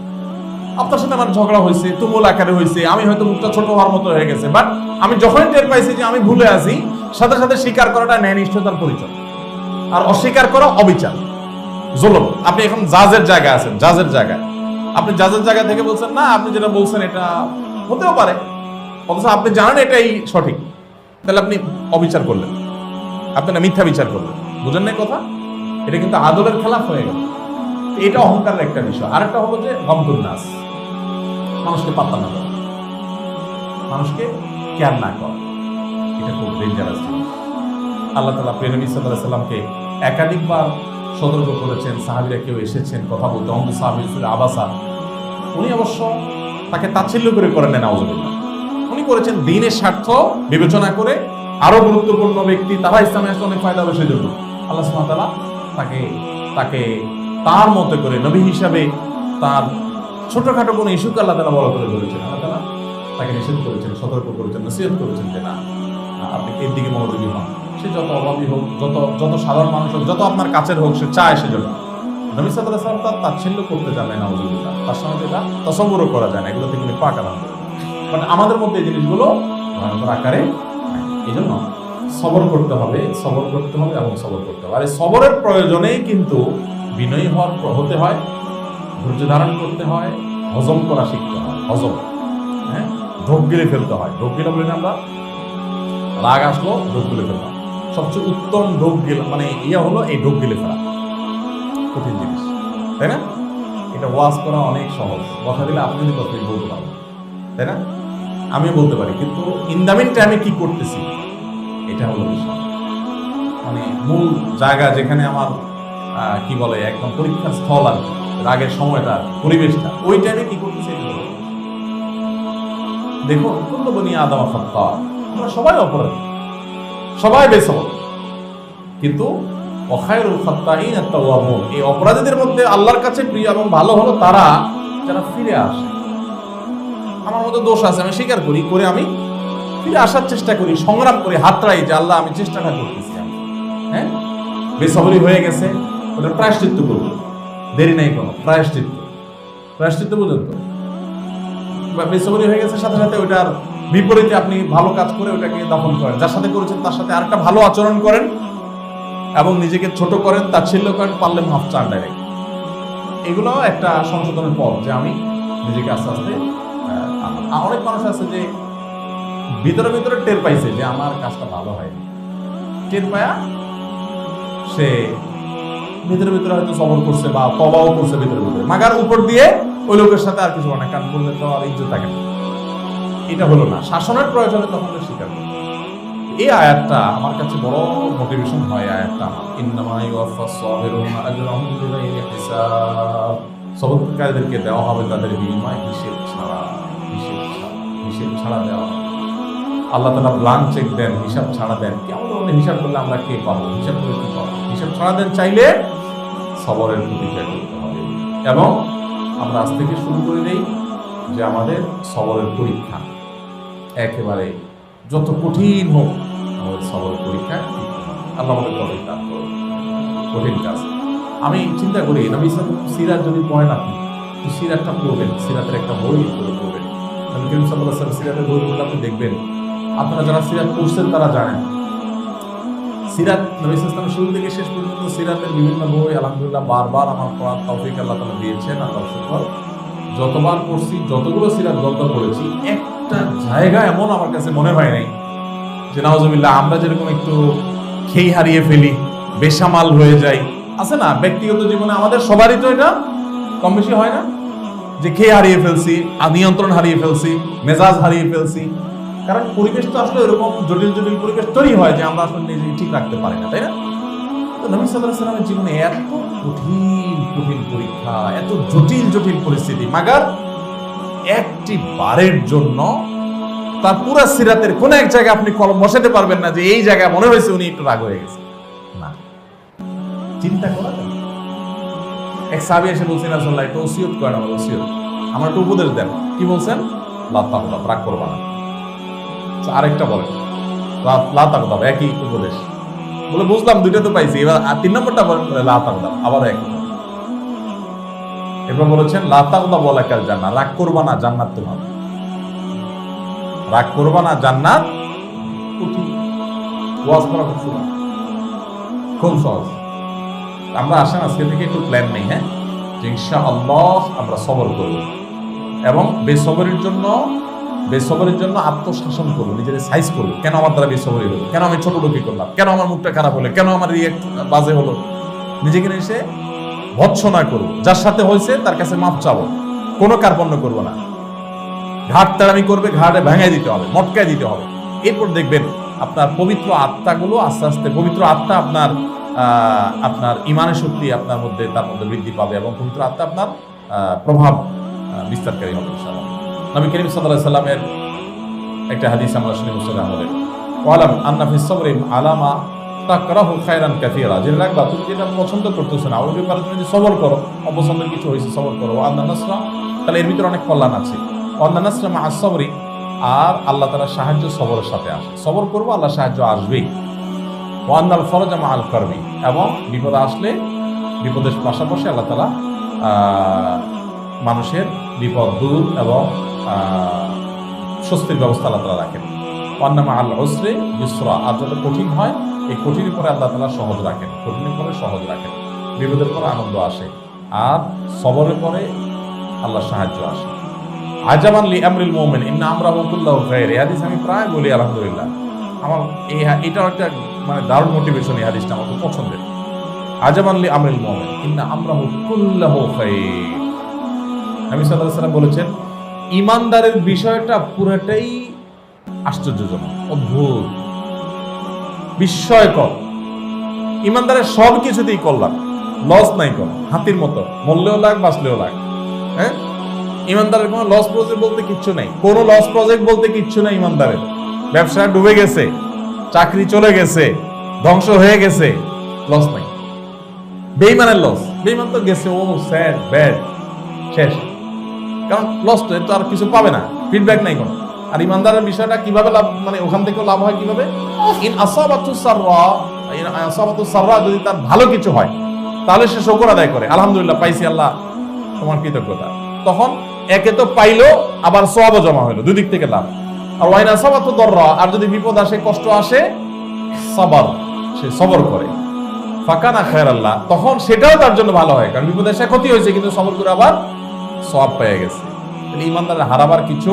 আপনার সাথে আমার ঝগড়া হয়েছে, তুমুল আকারে হয়েছে, আমি হয়তো মুখটা ছোট হওয়ার মতো হয়ে গেছে, বাট আমি যখনই টের পাইছি যে আমি ভুলে আছি, সাথে সাথে স্বীকার করাটা ন্যায়নিষ্ঠতার পরিচয়। আর অস্বীকার করা অবিচার, জুলুম। আপনি এখন জাজের জায়গায় আছেন, জাজের জায়গায়, আপনি জাজের জায়গা থেকে বলছেন না আপনি যেটা বলছেন এটা হতেও পারে, অথচ আপনি জানেন এটাই সঠিক, তাহলে আপনি অবিচার করলেন, আপনি না মিথ্যা বিচার করলেন। বুঝেন না কথা? এটা কিন্তু আদলের খেলাফ হয়ে গেল। এটা অহংকারের একটা বিষয়। আরেকটা হলো যে গমতুন নাস, মানুষকে পাত্তা না দেওয়া, মানুষকে কেয়ার না করা, এটা খুব ডেঞ্জারাস জিনিস। আল্লাহ তাআলা প্রিয় নবী সাল্লাল্লাহু আলাইহি ওয়াসাল্লামকে একাধিকবার সতর্ক করেছেন। সাহাবীরা কেউ এসেছেন কথা বলতে, অন্য সাহাবী ছিল আবাসা, উনি অবশ্য তাকে তাচ্ছিল্য করে করেন না, নাউজুবিল্লাহ। উনি করেছেন দ্বীনের স্বার্থ বিবেচনা করে, আরো গুরুত্বপূর্ণ ব্যক্তি তারা ইসলামে আসলে অনেক ফায়দা হবে সেজন্য আল্লাহ সুবহানাহু ওয়া তাআলা তাকে তার মতো করে নবী হিসাবে তার ছোটখাটো কোনো ইস্যুকে আল্লাহ তাআলা বড় করে ধরেছেন। আল্লাহ তাআলা তাকে নিষেধ করেছেন, সতর্ক করেছেন, নসিহত করেছেন যে না আপনি এর দিকে মনোযোগী হন। সে যত অভাবী হোক, যত সাধারণ মানুষ হোক, যত আপনার কাছের হোক, সে চায় সেজন্য। নবী সাল্লাল্লাহু আলাইহি ওয়াসাল্লাম তার তাচ্ছিল্য করতে জানেন, নাউজুবিল্লাহ। তার সঙ্গে এটা তাসাব্বুরও করা যায় না, এগুলো থেকে পাক আলহামদুলিল্লাহ। মানে আমাদের মধ্যে এই জিনিসগুলো ভয়ঙ্কর আকারে। এই জন্য সবর করতে হবে, সবর করতে হবে এবং সবর করতে হবে। আর এই সবরের প্রয়োজনেই কিন্তু বিনয়ী হতে হয়, ধৈর্য ধারণ করতে হয়, হজম করা শিখতে হয়, হজম, হ্যাঁ, ঢোক গিলে ফেলতে হয়। ঢোক গিলে বলি না আমরা, রাগ আসলো ঢোক গিলে ফেলতে হয়। সবচেয়ে উত্তম ঢোক গিলে মানে হলো এই ঢোক গিলে ফেলা, কঠিন জিনিস, তাই না? এটা ওয়াজ করা অনেক সহজ, কথা দিলে আপনি যদি কথা বলতে পারবেন, তাই না? আমিও বলতে পারি, কিন্তু ইন দ্য মিন টাইমে কি করতেছি এটা হলো বিষয়। মানে মূল জায়গা যেখানে আমার কি বলে একদম পরীক্ষার স্থল আর কি, রাগের সময়টা, পরিবেশটা, ওই টাইমে কি করতেছি এটা হলো। দেখুন, কুল্লু বনি আদম খাত্তা, আমরা সবাই অপরাধী, সবাই বেসবল, কিন্তু ওয়াখায়রুল খাত্তাইন আত-তাওয়াবুন, এই অপরাধীদের মধ্যে আল্লাহর কাছে প্রিয় এবং ভালো হলো তারা যারা ফিরে আসে। আমার মধ্যে দোষ আছে, আমি স্বীকার করি, করে আমি ফিরে আসার চেষ্টা করি, সংগ্রাম করি, হাতড়াই যে আল্লাহ আমি চেষ্টাটা করতেছি, আমি হ্যাঁ বেসবরি হয়ে গেছে, ওটা প্রায়শ্চিত্ত করবো, দেরি নাই কোনো, প্রায়শ্চিত্ত বুঝেন তো, বেসবরি হয়ে গেছে সাথে সাথে ওইটার বিপরীতে আপনি ভালো কাজ করে ওটাকে দফন করেন, যার সাথে করেছেন তার সাথে আরেকটা ভালো আচরণ করেন এবং নিজেকে ছোট করেন, তাচ্ছিল্য করেন, পারলে মাফ চান ডাইরেক্ট। এগুলো একটা সংশোধনের পথ, যে আমি নিজেকে আস্তে আস্তে অনেক মানুষ আছে যে ভিতরে ভিতরে টের পাইছে যে আমার কাজটা ভালো হয়নি, টের পায়া সে ভিতরে ভিতরে হয়তো সবর করছে বা তবাও করছে ভিতরে ভিতরে, মাগার উপর দিয়ে ওই লোকের সাথে আর কিছু অনেক কাজ করলে তো আর ইজ্জত থাকে না। এটা হলো না, শাসনের প্রয়োজনে তখন স্বীকার করবে। এই আয়াতটা আমার কাছে বড় মোটিভেশন হয়। আয়াতটা আমার ইন্নামা ইউওয়াফাস সাবিরুনা আজরাহুম বিগাইরি হিসাব, সবরকারীদেরকে দেওয়া হবে তাদের বিনিময় হিসাব ছাড়া দেওয়া হবে। আল্লাহ তাআলা ব্লাঙ্ক চেক দেন, হিসাব ছাড়া দেন। কেমন ধরনের হিসাব করলে আমরা কে পাবো, হিসাব করে কি পাবো? হিসাব ছাড়া দেন চাইলে সবরের প্রতিজ্ঞা করতে হবে। এবং আমরা আজ থেকে শুরু করে দেই যে আমাদের সবরের পরীক্ষা একেবারে যত কঠিন হোক আমাদের সবরের পরীক্ষা আল্লাহ আমাদের তৌফিক দান করুন। কঠিন কাজ আমি চিন্তা করি, নবী সাল্লাল্লাহু আলাইহি সিরাত যদি পড়েন আপনি, তো সিরাতটা পড়বেন, সিরাতের একটা বই করে পড়বেন। নবী করিম সাল্লাল্লাহু আলাইহি ওয়াসাল্লাম সিরাতের বই পড়লে আপনি দেখবেন, আপনারা যারা সিরাত পড়ছেন তারা জানেন, সিরাত নবী সাল্লাল্লাহু আলাইহি ওয়াসাল্লাম শুরু থেকে শেষ পর্যন্ত সিরাতের বিভিন্ন বই আলহামদুলিল্লাহ বারবার আমার পড়ার তৌফিক আল্লাহ তাআলা দিয়েছেন। আল্লাহর শুকর, যতবার পড়ছি, যতগুলো সিরাত গল্প পড়েছি, একটা জায়গা এমন আমার কাছে মনে হয় নাই যে নাউজুবিল্লাহ আমরা যেরকম একটু খেই হারিয়ে ফেলি, বেসামাল হয়ে যাই, আছে না ব্যক্তিগত জীবনে আমাদের সবারই তো এটা কম বেশি হয় না, যে খেয়ে হারিয়ে ফেলছি, নিয়ন্ত্রণ হারিয়ে ফেলছি, মেজাজ হারিয়ে ফেলছি। কারণ পরিবেশ তো আসলে এরকম জটিল জটিল পরিবেশ তৈরি হয় যে আমরা আসলে নিজেকে ঠিক রাখতে পারি না, তাই না? তো নবী সাল্লাল্লাহু আলাইহি ওয়াসাল্লামের জীবনে এত কঠিন কঠিন পরীক্ষা, এত জটিল জটিল পরিস্থিতি, মাগার একটি বারের জন্য তার পুরা সিরাতের কোন এক জায়গায় আপনি কলম বসাতে পারবেন না যে এই জায়গায় মনে হয়েছে উনি একটু রাগ হয়ে গেছে না। চিন্তা করা যায়। এক সাহাবী এসে বলছেন, রাসূলুল্লাহ একটু ওসিয়ত করেন, আমার ওসিয়ত, আমার একটু উপদেশ দেন। কি বলছেন? লা তাগদাব, রাগ করবা না। আরেকটা বলেন, লা তাগদাব, একই উপদেশ। বলে বুঝলাম, দুইটা তো পাইছি, এবার 3 নম্বরটা বলেন, লা তাগদাব, আবার একই। এরপর বলেছেন লা তাগদাব ওয়ালাকাল জান্নাহ, রাগ করবা না, জান্নাত তোমার। রাগ করবা না, জান্নাত। ওয়াজ করা খুব সহজ, খুব সহজ। আমরা আসেন আজকে থেকে একটু প্ল্যান নেই, হ্যাঁ, যে ইনশাআল্লাহ আমরা সবর করব এবং বেসবরের জন্য আত্মশাসন করবো, নিজের সাইজ করবো। কেন আমার দ্বারা বেসবরি হলো, কেন আমি ছোট লোকি করলাম, কেন আমার মুখটা খারাপ হলো, কেন আমার রিয়েক্ট বাজে হলো, নিজেকে এসে ভৎসনা করবো। যার সাথে হয়েছে তার কাছে মাপ চাবো, কোনো কার্পণ্য করবো না। ঘাট তাড়ামি করবে, ঘাটে ভেঙে দিতে হবে, মটকায় দিতে হবে। এরপর দেখবেন আপনার পবিত্র আত্মাগুলো আস্তে আস্তে, পবিত্র আত্মা আপনার ইমানের শক্তি আপনার মধ্যে, তার মধ্যে বৃদ্ধি পাবে এবং পবিত্র আত্মা আপনার প্রভাব বিস্তারকারী হবে ইনশাআল্লাহ। নবী করিম সাল্লাল্লাহু আলাইহি সাল্লামের একটা হাদিস আমরা শুনি মুসলিম আমলে, ওয়ালাম আন্না ফিস সাবরি আলামা তাকরাহু খায়রান কাসীরা, জেনে রাখবা তুমি যেটা পছন্দ করতেছ না ওই ব্যাপারে তুমি যদি সবর করো, অপছন্দের কিছু হয়েছে সবর করো, আন্না নাসরা, তাহলে এর ভিতরে অনেক কল্যাণ আছে। আন্না নাসরা মা আস-সাবরি, আর আল্লাহ তাআলা সাহায্য সবরের সাথে আসে। সবর করবো, আল্লাহ সাহায্য আসবেই। ওয়ান্নাল ফরজা মা আল কারবি, এবং বিপদ আসলে বিপদের পাশাপাশি আল্লাহ তাআলা মানুষের বিপদ দূর এবং স্বস্তির ব্যবস্থা আল্লাহ তাআলা রাখেন। ওয়ান্না মা আল উসরি ইউসরা, আর যত কঠিন হয় এই কঠিনের পরে আল্লাহ তাআলা সহজ রাখেন, কঠিনের পরে সহজ রাখেন, বিপদের পরে আনন্দ আসে। আর সবরের পরে আল্লাহ সাহায্য আসে। আজাবান লি আমরিল মুমিন ইন্না আমরাহু কুল্লাহু খায়র, এই হাদিস আমি প্রায় বলি আলহামদুলিল্লাহ। আমার এটাও একটা মানে দারুণ মোটিভেশন, এই হাদিসটা আমার খুব পছন্দের। আজাবান লি আমরিল মুমিন ইন্না আমরাহু কুল্লাহু খায়র। নবী সাল্লাল্লাহু আলাইহি ওয়াসাল্লাম বলেছেন, ইমানদারের বিষয়টা পুরোটাই আশ্চর্যজনক, অদ্ভুত, বিস্ময়কর। ইমানদারের সব কিছুতেই কল্যাণ, লস নাই কোন, হাতির মতো মরলেও লাগ বাঁচলেও লাগ। হ্যাঁ, ইমানদারের কোনো লস প্রজেক্ট বলতে কিচ্ছু নেই, কোনো লস প্রজেক্ট বলতে কিচ্ছু নেই ইমানদারের। ব্যবসা ডুবে গেছে, চাকরি চলে গেছে, ধ্বংস হয়ে গেছে, লস নাই। বেঈমানের লস, বেঈমান তো গেছে, ও স্যাড ব্যাড, শেষ, কারণ লস তো, এর তো আর কিছু পাবে না, ফিডব্যাক নাই কোনো। আর ইমানদারের বিষয়টা কিভাবে লাভ, মানে ওখান থেকে লাভ হয় কিভাবে, ইন আসাবাতু সাররা, যদি তার ভালো কিছু হয় তাহলে সে শুকর আদায় করে, আলহামদুলিল্লাহ পাইছি, আল্লাহ তোমার কৃতজ্ঞতা। তখন একে তো পাইলো, আবার সওয়াবও জমা হলো, দুই দিক থেকে লাভ। আর ওয়াইন আসাবাতু দররা, আর যদি বিপদ আসে, কষ্ট আসে, সাবর, সে সবর করে, ফাকানা খায়রাল্লাহ, তখন সেটাও তার জন্য ভালো হয়, কারণ বিপদ এসে ক্ষতি হয়েছে কিন্তু সবর করে আবার সওয়াব পেয়ে গেছে। ইমানদারের হারাবার কিছু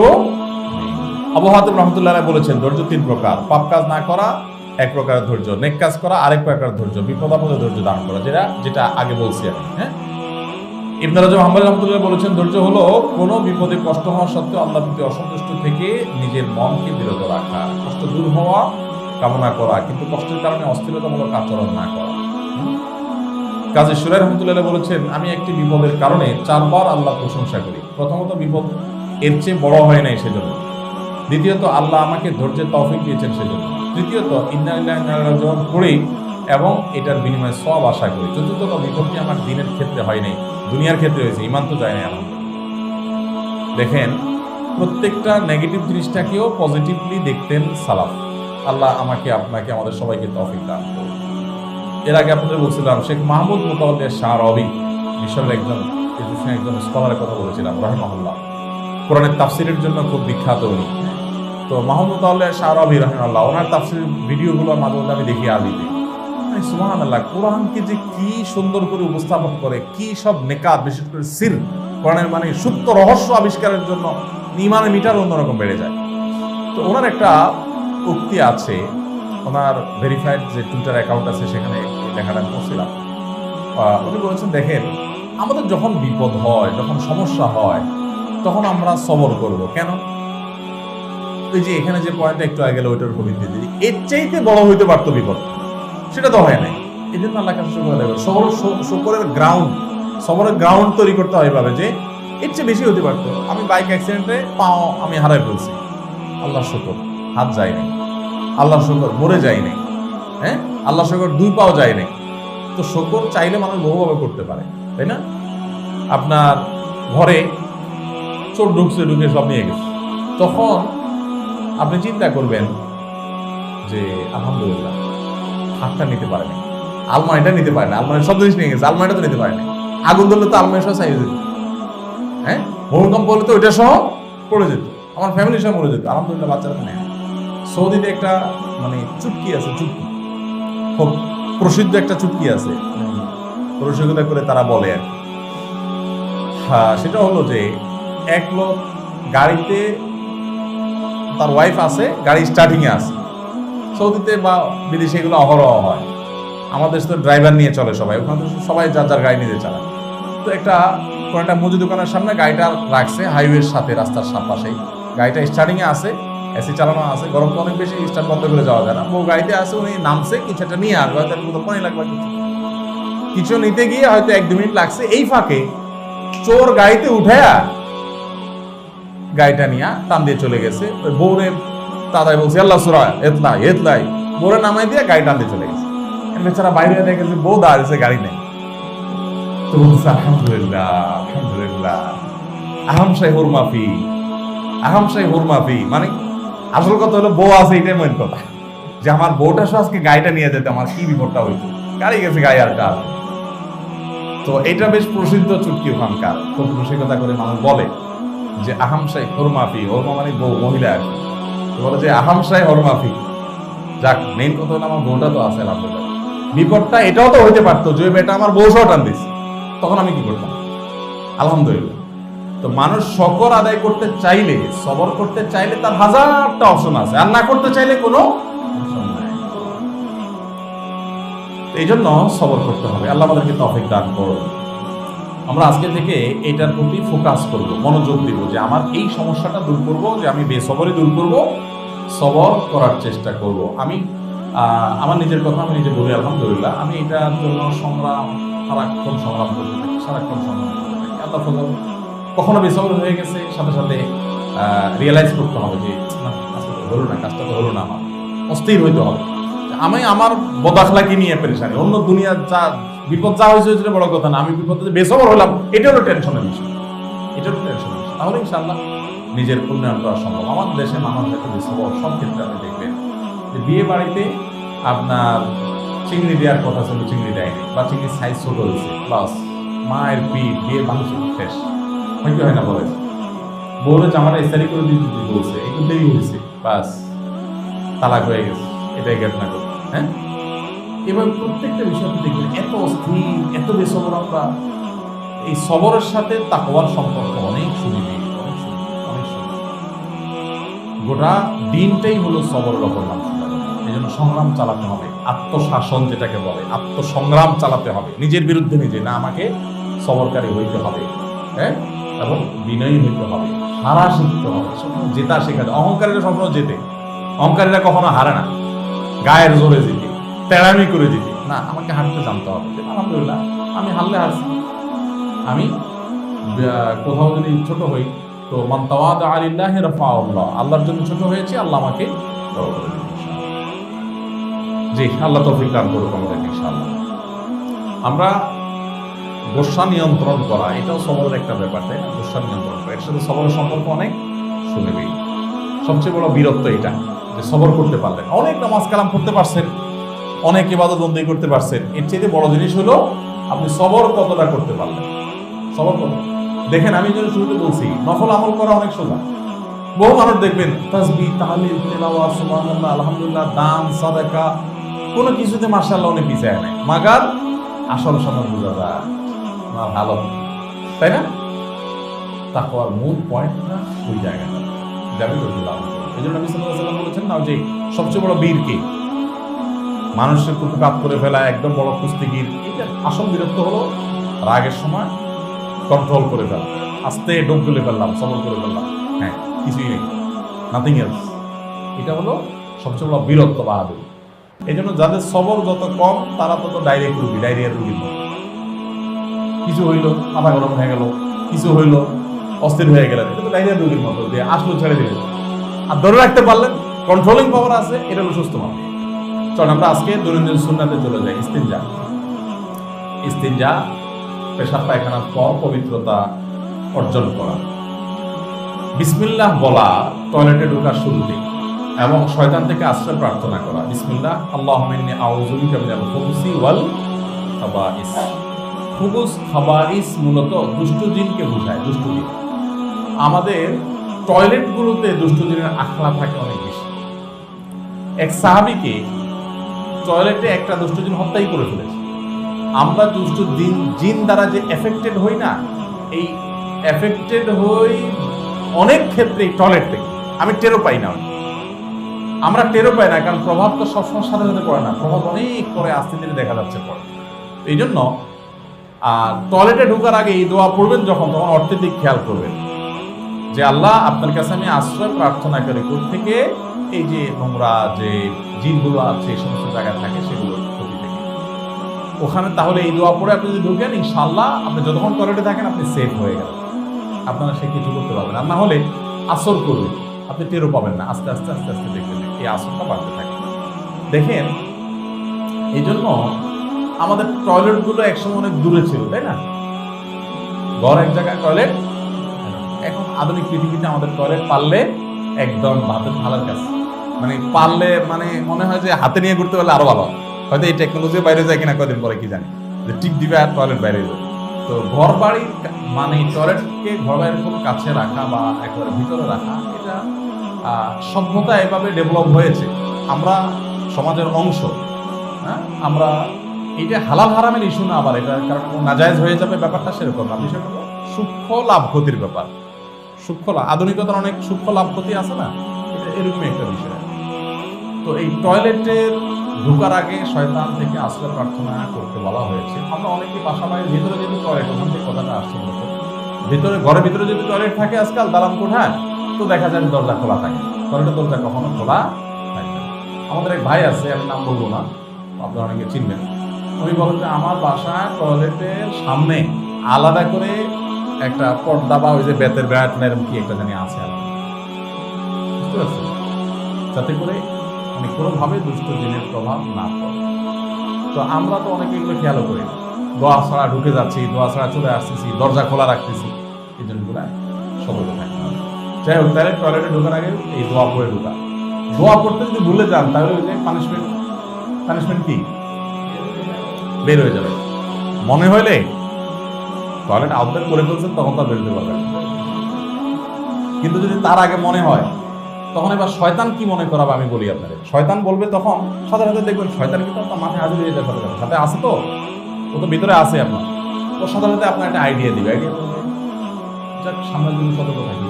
নেই। আবু হাতিম রাহমাতুল্লাহ আলাইহি বলেছেন, ধৈর্য তিন প্রকার: পাপ কাজ না করা এক প্রকারের ধৈর্য, নেক কাজ করা আরেক প্রকারের ধৈর্য, বিপদ আপদে ধৈর্য ধারণ করা, যেটা আগে বলছি আমি। হ্যাঁ, ইবনে রাজব হাম্বলী রাহমাতুল্লাহ বলেছেন, ধৈর্য হলো কোনো বিপদে কষ্ট হওয়া সত্ত্বেও আল্লাহর প্রতি অসন্তুষ্ট থেকে নিজের মনকে বিরত রাখা, কষ্ট দূর হওয়া কামনা করা, কিন্তু কষ্টের কারণে অস্থিরতামূলক আচরণ না করা। কাজী শুরাইর রহমতুল্লাহ বলেছেন, আমি একটি বিপদের কারণে 4 বার আল্লাহ প্রশংসা করি। প্রথমত, বিপদ এর চেয়ে বড় হয় নাই সেজন্য। দ্বিতীয়ত, আল্লাহ আমাকে ধৈর্যের তৌফিক দিয়েছেন সেজন্য। তৃতীয়ত, ইন্না লিল্লাহি ওয়া ইন্না ইলাইহি রাজিউন করি এবং এটার বিনিময়ে সওয়াব আশা করি। চতুর্থত, বিপদটি আমার দিনের ক্ষেত্রে হয় নাই, দুনিয়ার ক্ষেত্রে হয়েছে, ঈমান তো যায় নাই আলহামদুলিল্লাহ। দেখেন, প্রত্যেকটা নেগেটিভ জিনিসটাকেও পজিটিভলি দেখতেন সালাফ। আল্লাহ আমাকে, আপনাকে, আমাদের সবাইকে তৌফিক দান করুন। এর আগে আপনাদের বলছিলাম, শেখ মাহমুদ মুতাওয়াল্লি শাহরবি, মিশরের একজন স্কলারের কথা বলেছিলাম, রাহিমাহুল্লাহ। কোরআনের তাফসিরের জন্য খুব বিখ্যাত উনি। তো মাহমুদ মুতাওয়াল্লি শাহরবি রাহিমাহুল্লাহ, ওনার তাফসির ভিডিওগুলো মাঝে মধ্যে আমি দেখি আরবিতে। সুবহানাল্লাহ, কোরআনকে যে কি সুন্দর করে উপস্থাপন করে, কি সব নেকাত, বিশেষ করে সির, কোরআনের মানে সুপ্ত রহস্য আবিষ্কারের জন্য ঈমানের মিটার অন্যরকম বেড়ে যায়। তো ওনার একটা উক্তি আছে, ওনার ভেরিফাইড যে টুইটার অ্যাকাউন্ট আছে, সেখানে লেখাটা পড়ছিলাম। উনি বলেছেন, দেখেন, আমাদের যখন বিপদ হয়, যখন সমস্যা হয়, তখন আমরা সবর করব কেন? ওই যে এখানে যে পয়েন্টটা একটু আগে গেল, ওইটার উপর ভিত্তি দিয়ে এর চাইতে বড় হইতে পারতো বিপদ, সেটা তো হয় নাই। এই জন্য আল্লাহ কাছে শুকর আদায় করো। সবরের গ্রাউন্ড, সবরের গ্রাউন্ড তৈরি করতে হয় ভাবে যে এর চেয়ে বেশি হতে পারতো। আমি বাইক অ্যাক্সিডেন্টে পাও আমি হারাই ফেলছি, আল্লাহ শুকর হাত যায় নাই, আল্লাহ শুকর মরে যায় নাই, হ্যাঁ, আল্লাহ শুকর 2 পাও যায় নাই। তো শুকর চাইলে মানুষ বহুভাবে করতে পারে, তাই না? আপনার ঘরে চোর ঢুকে সব নিয়ে গেছে, তখন আপনি চিন্তা করবেন যে আলহামদুলিল্লাহ হাতটা নিতে পারে না, আলমারিটা নিতে পারে না, আলমারি সব জিনিস নিয়ে গেছে, আলমারিটা তো নিতে পারে না। আগুন ধরলে তো আলমারি সহ চাইয়ে যেত, হ্যাঁ, ভূমিকম্প হলে তো ওইটা সহ পড়ে যেত, আমার ফ্যামিলি সহ মরে যেত। আলহামদুলিল্লাহ বাচ্চারা তো নেয়। সৌদিতে একটা মানে চুটকি আছে, চুটকি খুব প্রসিদ্ধ একটা চুটকি আছে, রসিকতা করে তারা বলে আর কি। হ্যাঁ, সেটা হলো যে এক লোক গাড়িতে, তার ওয়াইফ আছে, গাড়ি স্টার্টিং এ আছে। সৌদিতে বা বিদেশে এগুলো অহরহ হয়, আমাদের তো ড্রাইভার নিয়ে চলে সবাই, ওখানে সবাই যার যার গাড়ি নিয়ে চালায়। তো একটা মুদি দোকানের সামনে গাড়িটা রাখছে, হাইওয়ের সাথে, রাস্তার পাশেই গাড়িটা স্টার্টিং এ আছে, এসি চালানো আছে, গরম তো অনেক বেশি, স্টার্ট বন্ধ করে যাওয়া যায় না। বউ গাড়িতে আছে, উনি নামছে, কিছু একটা নিয়ে আসবে, হয়তো কোথাও পানি লাগবে, কিছু নিতে গিয়ে হয়তো 1-2 মিনিট লাগছে। এই ফাঁকে চোর গাড়িতে উঠায়া গাড়িটা নিয়ে টান দিয়ে চলে গেছে। ওই বউরে তাদাই বলছে, আল্লাহ সুরা এতলাই, বউরে নামাই দিয়ে গাড়ি টান দিয়ে চলে গেছে। বেচারা বাইরে দেখে যে বউ দাঁড়িয়েছে, গাড়ি নেই। তো বলছে, আলহামদুলিল্লাহ আলহামদুলিল্লাহ, আহামশাই হুরমাফি। মানে আসল কথা হলো বউ আছে, এটাই মেন কথা, যে আমার বউটা সহ আজকে গাড়িটা নিয়ে যেতে আমার কি বিপদটা হইতো, গাড়ি গেছে, গাড়ি আর কার। তো এটা বেশ প্রসিদ্ধ চুটকি ওখানকার, খুব রসিকতা করে মানুষ বলে যে আহামশাই হুরমাফি, হুরমা মানে বউ, মহিলা আর কি। বলে যে আহামশাই হুরমাফি। যাক, মেইন কথা হলো আমার বউটা তো আছে, আলহামদুলিল্লাহ। বিপদটা এটাও তো হইতে পারতো যে বেটা আমার বউ সহ টান দিচ্ছে, তখন আমি কি করতাম? আলহামদুলিল্লাহ। তো মানুষ শকর আদায় করতে চাইলে, সবর করতে চাইলে তার হাজারটা অপশন আছে, আর না করতে চাইলে কোনো অপশন নাই। এই জন্য সবর করতে হবে। আল্লাহ আমাদেরকে তৌফিক দান করুন। আমরা আজকে থেকে এটার প্রতি ফোকাস করব, মনোযোগ দিব যে আমার এই সমস্যাটা দূর করব, যে আমি বেসবরে দূর করব, সবর করার চেষ্টা করব। আমি আমার নিজের কথা আমি নিজে বলি, আলহামদুলিল্লাহ আমি এটার জন্য সারাক্ষণ সংগ্রাম করতে থাকি, সারাক্ষণ সংগ্রাম করতে থাকি। আল্লাহ ফজল কখনো বেসবর হয়ে গেছে, সাথে সাথে রিয়েলাইজ করতে হবে যে না, কাজটা তো হলো না, কাজটা তো হলো না, আমার অস্থির হইতে হবে। আমি আমার বদাখলাকে নিয়ে পেরেশানি, অন্য দুনিয়ার যা বিপদ যা হয়েছে সেটা বড় কথা না, আমি বিপদে বেসবর হলাম, এটা হলো টেনশনের বিষয়, এটা হলো টেনশনের বিষয়। তাহলে ইনশাআল্লাহ নিজের উন্নয়ন করা সম্ভব। আমার দেশে মানুষ একটা বেসবর, সব ক্ষেত্রে আপনি দেখবেন যে বিয়ে বাড়িতে আপনার চিংড়ি দেওয়ার কথা ছিল, চিংড়ি দেয়নি, বা চিংড়ির সাইজ ছোট হয়েছে, বাস মায়ের পিঠ বিয়ে মানুষ শেষ হয়তো হয় না, বলে বউরে জামাটা ইস্তারি করে দিতে বলছে, একটু দেরি হয়েছে, বাস তালাক হয়ে গেছে, এটাই ঘটনা করবে। হ্যাঁ, এবার প্রত্যেকটা বিষয় দেখবেন এত অস্থির, এত বেসবর। আমরা এই সবরের সাথে তাকওয়ার সম্পর্ক অনেক সুনিবিড়, অনেক সুনিবিড়, অনেক সুনিবিড়। গোটা দিনটাই হলো সবরের ওপর নাম। এই জন্য সংগ্রাম চালাতে হবে, আত্মশাসন যেটাকে বলে, আত্মসংগ্রাম চালাতে হবে, নিজের বিরুদ্ধে নিজে না, আমাকে সবরকারী হইতে হবে, হ্যাঁ, এবং বিনয়ী হইতে হবে, হারা শিখতে হবে, সবসময় জেতা শেখাতে। অহংকারীরা সবসময় জেতে, অহংকারীরা কখনো হারে না, গায়ের জোরে জিতে, তেড়ামি করে জিতে না। আমাকে হারতে জানতে হবে। আলহামদুলিল্লাহ আমি হারলে হারছি। আমি কোথাও যদি ছোট হই তো মান তাওয়াদা লিল্লাহি রাফাআল্লাহ, আল্লাহর জন্য ছোট হয়েছে, আল্লাহ আমাকে বড় করে দিবেন। জি, আল্লাহ তৌফিক দান করুক আমাদেরকে ইনশাআল্লাহ। আমরা গোসা নিয়ন্ত্রণ করা, এটাও সবরের একটা ব্যাপার, তাই না? গোসা নিয়ন্ত্রণ করা, এর সাথে সবরের সম্পর্ক অনেক সুনিবিড়। সবচেয়ে বড় বীরত্ব এটা, যে সবর করতে পারলেন, অনেক নামাজ কালাম করতে পারছেন, অনেক ইবাদত বন্দী করতে পারছেন, এর চেয়ে বড় জিনিস হলো আপনি সবর কতটা করতে পারলেন। সবর কত দেখেন, আমি যদি শুরুতে বলছি নফল আমল করা অনেক সোজা। বহু মানুষ দেখবেন তাসবিহ, তাহলিল, তিলাওয়াত, সুবহানাল্লাহ, আলহামদুলিল্লাহ, দান, সাদাকা, কোনো কিছুতে মাশাআল্লাহ অনেক পিছায় নাই, মাগার আসল সময় বোঝা যায় না ভালো, তাই না? তাকওয়ার মূল পয়েন্টটা ওই জায়গাটা যাবে তো লাভ। এই জন্য নবী সাল্লাল্লাহু আলাইহি ওয়াসাল্লাম বলেছেন না, যে সবচেয়ে বড় বীর কে? মানুষের কুকুকাপ করে ফেলা, একদম বড় কুস্তিগির। এটা আসল বীরত্ব হলো রাগের সময় কন্ট্রোল করে ফেলা, আস্তে ডোক গলে ফেললাম, সবর করে ফেললাম, হ্যাঁ, কিছুই নেই, নাথিং এলস। এটা হলো সবচেয়ে বড় বীরত্ব, বাহাদুর। এই জন্য যাদের সবর যত কম তারা তত ডাইরেক্ট রুগী, ডায়রিয়ার রুগীর মতো। কিছু হইলো মাথা গরম হয়ে গেল, কিছু হইলো অস্থির হয়ে গেলেন, এটা তো ডায়রিয়ার রুগীর মতো, যে আসলো ছেড়ে দিলেন। আর ধরে রাখতে পারলেন, কন্ট্রোলিং পাওয়ার আছে, এটা হলো সুস্থ মানুষ। চল আমরা আজকে দৈনন্দিন সুন্নাতে চলে যাই। ইস্তিনজা। ইস্তিনজা পেশাব পায়খানার পর পবিত্রতা অর্জন করা, বিসমিল্লাহ বলা টয়লেটে ঢোকার শুরুতে, এবং শয়তান থেকে আশ্রয় প্রার্থনা করা। বিসমিল্লাহ, আল্লাহুম্মা ইন্নী আউযু বিকা মিনাল খুবুসি ওয়াল খাবাইস। খুবুস, খাবাইস মূলত দুষ্ট জিনকে বোঝায়, দুষ্ট জিন। আমাদের টয়লেটগুলোতে দুষ্ট জিনের আখড়া থাকে অনেক বেশি। এক সাহাবীকে টয়লেটে একটা দুষ্ট জিন হত্যাই করে ফেলেছে। আমরা দুষ্ট জিন দ্বারা যে এফেক্টেড হই না, এই এফেক্টেড হই অনেক ক্ষেত্রে টয়লেট থেকে। আমি টেরও পাই না, আমরা টেরও পাই না, কারণ প্রভাব তো সবসময় সাথে সাথে পড়ে না, প্রভাব অনেক পরে আস্তে ধীরে দেখা যাচ্ছে পরে। এই জন্য টয়লেটে ঢোকার আগে এই দোয়া পড়বেন যখন, তখন অর্থের দিক খেয়াল করবেন যে আল্লাহ আপনার কাছে আমি আশ্রয় প্রার্থনা করি থেকে এই যে নোংরা যে জিনগুলো আছে এই সমস্ত জায়গায় থাকে সেগুলোর ক্ষতি থেকে। ওখানে তাহলে এই দোয়া পড়ে আপনি যদি ঢুকেন, ইনশাআল্লাহ আপনি যতক্ষণ টয়লেটে থাকেন আপনি সেফ হয়ে গেলেন, আপনারা সে কিছু করতে পারবেন। আর না হলে আসর করবে, আপনি টেরও পাবেন না, আস্তে আস্তে আস্তে আস্তে দেখবেন এই আসরটা বাড়তে থাকে। দেখেন, এই জন্য আমাদের টয়লেটগুলো একসময় অনেক দূরে ছিল, তাই না? ঘর এক জায়গায়, টয়লেট। এখন আধুনিক পৃথিবীতে আমাদের টয়লেট পারলে একদম হাতের থালার কাছে, মানে পারলে মানে মনে হয় যে হাতে নিয়ে ঘুরতে পারলে আরো ভালো। হয়তো এই টেকনোলজি বাইরে যায় কিনা কদিন পরে, কি জানি, যে টিপ দিবে আর টয়লেট বাইরে যাবে। তো ঘর বাড়ি মানে টয়লেটকে ঘর বাড়ির খুব কাছে রাখা বা একেবারে ভিতরে রাখা, এটা সভ্যতা এভাবে ডেভেলপ হয়েছে। আমরা সমাজের অংশ, হ্যাঁ, আমরা এটা হালাল হারামের ইস্যু না, আবার এটা কারণ নাজায়েজ হয়ে যাবে ব্যাপারটা সেরকম না। বিষয়টা হলো সূক্ষ্ম লাভ ক্ষতির ব্যাপার। সূক্ষ্ম লাভ, আধুনিকতার অনেক সূক্ষ্ম লাভ ক্ষতি আছে না, এটা এরকমই একটা বিষয়। তো এই টয়লেটের ঢোকার আগে শয়তান থেকে আশ্রয় প্রার্থনা করতে বলা হয়েছে। আমরা অনেকে বাসা বাড়ির ভিতরে যদি টয়লেট, ওখান থেকে কথাটা আসছে মতো, ভিতরে ঘরের ভিতরে যদি টয়লেট থাকে আজকাল দালান কোঠায়, তো দেখা যায় দরজা খোলা থাকে, টয়লেটের দরজা কখনো খোলা থাকে না। আমাদের এক ভাই আছে, আমি নাম বলবো না, আপনারা অনেকে চিনবেন। উনি বলেন যে আমার বাসায় টয়লেটের সামনে আলাদা করে একটা পর্দা বা ওই যে বেতের ব্যাট এরকম কি একটা জানি আছে আলাদা, বুঝতে পারছেন, যাতে করে মানে কোনোভাবে দুষ্ট জিনের প্রভাব না পড়ে। তো আমরা তো অনেকে এগুলো খেয়ালও করি, দোয়া ছাড়া ঢুকে যাচ্ছি, দোয়া ছাড়া চলে আসতেছি, দরজা খোলা রাখতেছি, এই জন্যগুলো সতর্ক থাকতে হবে। যাই হোক, তাহলে টয়লেটে ঢোকার আগে এই দোয়া পড়ে ঢোকা, দোয়া পড়তে যদি ভুলে যান তাহলে ওই যে পানিশমেন্ট কি বের হয়ে যাবে। মনে হইলে টয়লেট আউটলেট করে ফেলছেন, তখন তো বেরোতে পারবেন। কিন্তু যদি তার আগে মনে হয়, তখন এবার শয়তান কি মনে করাবে আমি বলি আপনাদের। শয়তান বলবে তখন সাথে সাথে দেখবেন শয়তান কিন্তু আপনার মাথায় হাজির হয়ে যাবে, সাথে আছে তো, ও তো ভিতরে আছে আপনার, ওর সাথে সাথে আপনার একটা আইডিয়া দিবে, আইডিয়া করবে যাক সামনের জন্য সতর্ক থাকি,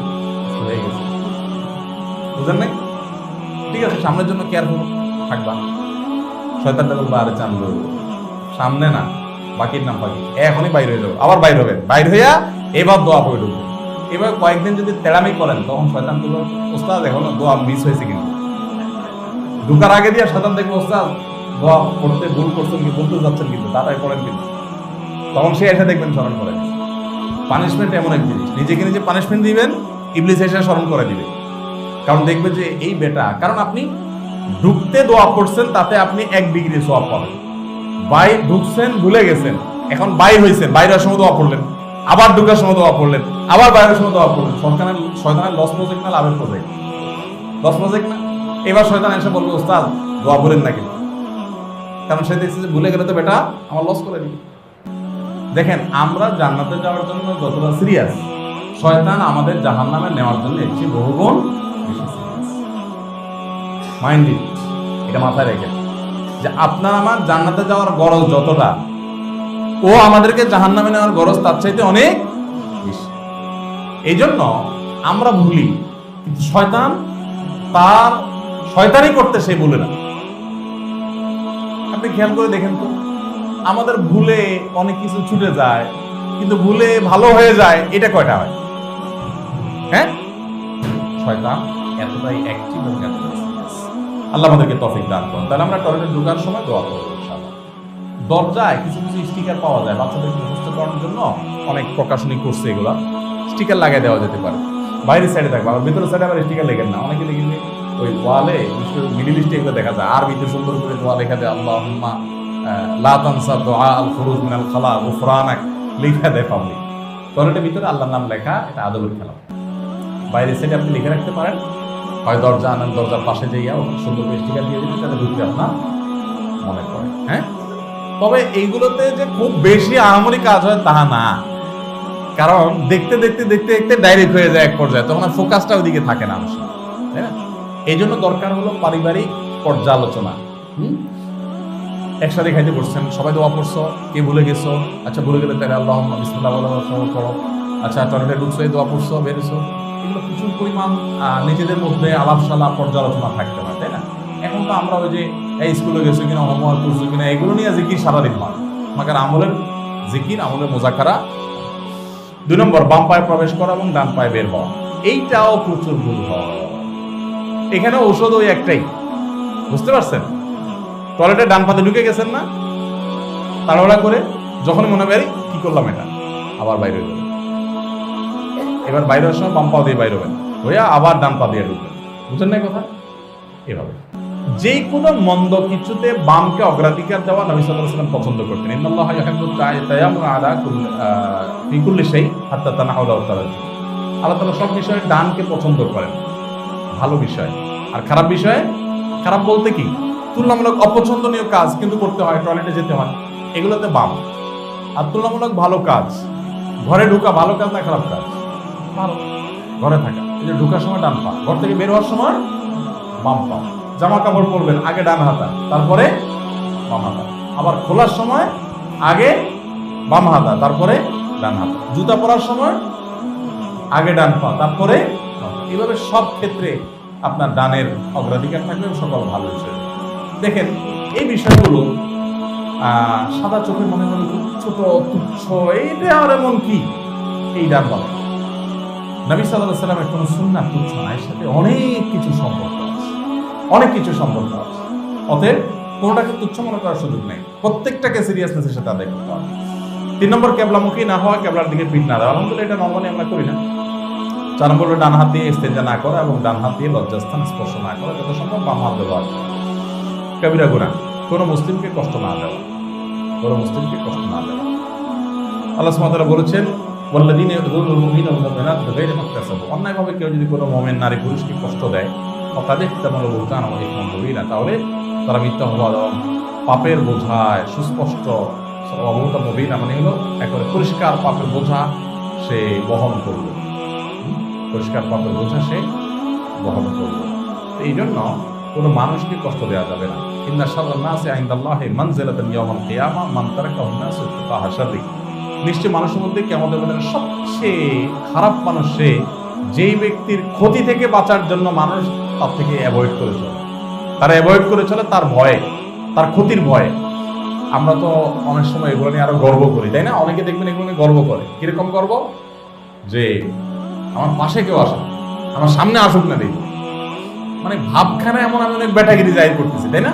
হয়ে গেছে, বুঝলেন নাই? ঠিক আছে, সামনের জন্য কেয়ারফুল থাকবা। শয়তানটা বলবে আরে চান্দু সামনে না, বাকির নাম বাকি, এখনই বাইরে হয়ে যাবো, আবার বাইরে হবে, বাইরে হইয়া এবার দোয়া পড়ে ঢুকবে। এবার কয়েকদিন যদি তেড়ামি করেন, তখন শয়তান বলবে ওস্তাদ এখন দোয়া মিস হয়েছে, কিন্তু ঢুকার আগে দিয়ে শয়তান দেখবে ওস্তাদ দোয়া পড়তে ভুল করছেন, কি বলতে যাচ্ছেন, কিন্তু তাড়াতাড়ি পড়েন কিন্তু, তখন সে এসে দেখবেন স্মরণ করে। পানিশমেন্ট এমন এক জিনিস, নিজেকে নিজে পানিশমেন্ট দিবেন, ইবলিস এসে স্মরণ করে দিবে। কারণ দেখবে যে এই বেটা, কারণ আপনি ঢুকতে দোয়া পড়ছেন, তাতে আপনি 1 ডিগ্রি সওয়াব পাবেন। বাইর ঢুকছেন ভুলে গেছেন, এখন বাইর হয়েছেন, বাইরের সময় দোয়া পড়লেন, আবার ঢুকার সময় দোয়া পড়লেন, আবার বাইরের সময় দোয়া পড়লেন। শয়তানের লস প্রজেক্ট না লাভের প্রজেক্ট? লস প্রজেক্ট না? এবার শয়তান এসে বলবে ওস্তাদ দোয়া বলেন না, কিন্তু কারণ সে দেখছে যে ভুলে গেলে তো বেটা আমার লস করে দিবে। দেখেন, আমরা জান্নাতে যাওয়ার জন্য যতটা সিরিয়াস, শয়তান আমাদের জাহান্নামে নেওয়ার জন্য এর চেয়ে বহুগুণ বেশি সিরিয়াস। মাইন্ড ইট, এটা মাথায় রেখে যে আপনার আমার জান্নাতে যাওয়ার গরজ যতটা, ও আমাদেরকে জাহান্নামে নেওয়ার গরজ তার চাইতে অনেক বেশি। এই জন্য আমরা ভুলি, কিন্তু শয়তান তার শয়তানি করতে সে ভুলে না। আপনি খেয়াল করে দেখেন তো, আমাদের ভুলে অনেক কিছু ছুটে যায়, কিন্তু ভুলে ভালো হয়ে যায়, এটা কয়টা হয়? হ্যাঁ, শয়তান এতটাই অ্যাক্টিভ এবং এতটাই সিরিয়াস। আল্লাহ আমাদেরকে তৌফিক দান করুন। তাহলে আমরা টয়লেটে ঢোকার সময় দোয়া করব ইনশাআল্লাহ। দরজায় কিছু কিছু স্টিকার পাওয়া যায়, বাচ্চাদের মুখস্থ করানোর জন্য অনেক প্রকাশনী করছে, এগুলা স্টিকার লাগিয়ে দেওয়া যেতে পারে। বাইরের সাইডে থাকবে, আবার ভিতরের সাইডে আবার স্টিকার লেখেন না, অনেকে লিখে ওই ওয়ালে মিডিল ইস্টে এগুলো দেখা যায়, আরবিতে সুন্দর করে দোয়া লেখা দেয়, আল্লাহুম্মা লা তানসা দুআ আল খুরুজ মিনাল খালা গুফরানাক লেখা দেয় পাবলিক। টয়লেটের ভিতরে আল্লাহর নাম লেখা, এটা আদবের খেলা। বাইরের সাইডে আপনি লিখে রাখতে পারেন, হয় দরজা আনেন, দরজার পাশে যাইয়া ওখানে সুন্দর করে স্টিকার দিয়ে দিন, যাতে ঢুকতে আপনার মনে পড়ে। হ্যাঁ, তবে এইগুলোতে যে খুব বেশি আহামরি কাজ হয় তা না, কারণ দেখতে দেখতে দেখতে দেখতে ডাইরেক্ট হয়ে যায় এক পর্যায়ে, তখন আর ফোকাসটা ওইদিকে থাকে না অবশ্য, তাই না? এই জন্য দরকার হলো পারিবারিক পর্যালোচনা। একসাথে খাইতে বসছেন, সবাই দোয়া পড়ছো, কে ভুলে গেছো, আচ্ছা ভুলে গেলে তাহলে আল্লাহুম্মা বিসমিল্লাহ বলে করো, আচ্ছা টয়লেটে ঢুকছো, এই দোয়া পড়ছো, বেরিয়েছো, এগুলো প্রচুর পরিমাণ নিজেদের মধ্যে আলাপসালা পর্যালোচনা থাকতে হয়, তাই না? এখন তো আমরা ওই যে এই স্কুলে গেছো কিনা, হোমওয়ার্ক করছো কিনা, এগুলো নিয়ে জিকির সারাদিন হয়, আমাকে আমলের জিকির, আমলের মোজাকারা। 2 নম্বর, বাম পায়ে প্রবেশ করা এবং ডান পায়ে বের হওয়া, এইটাও প্রচুর ভুল হয়। এখানে ঔষধ ওই একটাই, বুঝতে পারছেন? টয়লেটে ডান পাতে ঢুকে গেছেন না, তাড়াহুড়া করে, যখন মনে বেরি কি করলাম এটা, আবার বাইরে হয়ে যাবে। এবার বাইরের সময় বাম পা দিয়ে বাইরে হবেন, হইয়া আবার ডান পা দিয়ে ঢুকবেন, বুঝলেন না কথা? এভাবে যে কোনো মন্দ কিছুতে বামকে অগ্রাধিকার দেওয়া নবী সাল্লাল্লাহু আলাইহি ওয়াসাল্লাম পছন্দ করতেন। ইন্নাল্লাহা ইউহিব্বুত তায়াম্মুন আলা ফি কুল্লি শাই হাত্তা তানাউলা ওয়া তারাজ্জু। আল্লাহ তাআলা সব বিষয়ে ডানকে পছন্দ করেন, ভালো বিষয়। আর খারাপ বিষয়ে, খারাপ বলতে কি, তুলনামূলক অপছন্দনীয় কাজ কিন্তু করতে হয়, টয়লেটে যেতে হয়, এগুলোতে বাম। আর তুলনামূলক ভালো কাজ, ঘরে ঢোকা ভালো কাজ না খারাপ কাজ? ভালো। ঘরে থাকা, এই যে ঢোকার সময় ডান পা, ঘর থেকে বের হওয়ার সময় বাম পা। জামা কাপড় পরবেন, আগে ডান হাতা, তারপরে বাম হাতা। আবার খোলার সময় আগে বাম হাতা, তারপরে ডান হাত। জুতা পরার সময় আগে ডান পা, তারপরে এইভাবে সব ক্ষেত্রে আপনার ডানের অগ্রাধিকার থাকবে, সকল ভালো হিসেবে। দেখেন এই বিষয়গুলো সাদা চোখে মনে মনে খুব ছোট তুচ্ছ, এইটা আর এমন কি, এই ডান বাম। নবী সাল্লাল্লাহু আলাইহি ওয়াসাল্লামের কোনো সুন্নাত তুচ্ছ না, এর সাথে অনেক কিছু সম্পর্ক আছে, অনেক কিছু সম্পর্ক আছে। অতএব কোনোটাকে তুচ্ছ মনে করার সুযোগ নেই, প্রত্যেকটাকে সিরিয়াসনেসের সাথে আদায় করতে হবে। 3 নম্বর, কেবলামুখী না হওয়া, কেবলার দিকে পিঠ না দেওয়া। আলহামদুলিল্লাহ এটা নরমালি আমরা করি না। 4 নম্বর, ডান হাত দিয়ে ইস্তেঞ্জা না করা এবং ডান হাত দিয়ে লজ্জাস্থান স্পর্শ না করা, যত সম্ভব বাম হাত ব্যবহার করা। কবিরা গুনাহ, কোনো মুসলিমকে কষ্ট না দেওয়া, কোনো মুসলিমকে কষ্ট না দেওয়া। আল্লাহ সুবহানাহু ওয়া তাআলা বলেছেন, ওয়াল্লাযীনা ইয়াদুলুল মুমিনা ওয়াল মুমিনাত বিগাইরি মাকতাসাবু। অন্যায়ভাবে কেউ যদি কোনো মুমিন নারী পুরুষকে কষ্ট দেয়, ফাকাদ ইহতামালা বুহতানান ওয়া ইসমান মুবিনা, তাহলে তারা মিথ্যা অপবাদ এবং পাপের বোঝায় সুস্পষ্ট অবহতা মুবিনা, মানে হলো একেবারে পরিষ্কার পাপের বোঝা সে বহন করবে, পরিষ্কার পাপের বোঝা সে বহন করবে। এই জন্য কোনো মানুষকে কষ্ট দেওয়া যাবে না। ইন্না শাররান নাসি ইনদাল্লাহি মানজিলাতান ইয়াওমাল কিয়ামা মান তারাকাহুন নাসু ইত্তিকাআ শাররি। নিশ্চয় মানুষের মধ্যে কিয়ামতের মধ্যে সবচেয়ে খারাপ মানুষ সে, যেই ব্যক্তির ক্ষতি থেকে বাঁচার জন্য মানুষ তার থেকে অ্যাভয়েড করে চলে, তারা অ্যাভয়েড করে চলে তার ভয়ে, তার ক্ষতির ভয়ে। আমরা তো অনেক সময় এগুলো নিয়ে আরো গর্ব করি, তাই না? অনেকে দেখবেন এগুলো নিয়ে গর্ব করে। কিরকম গর্ব? যে আমার পাশে কেউ আসে, আমার সামনে আসুক না দেখি, মানে ভাবখানা এমন, আমি অনেক ব্যাটাগিরি জাহির করতেছি, তাই না?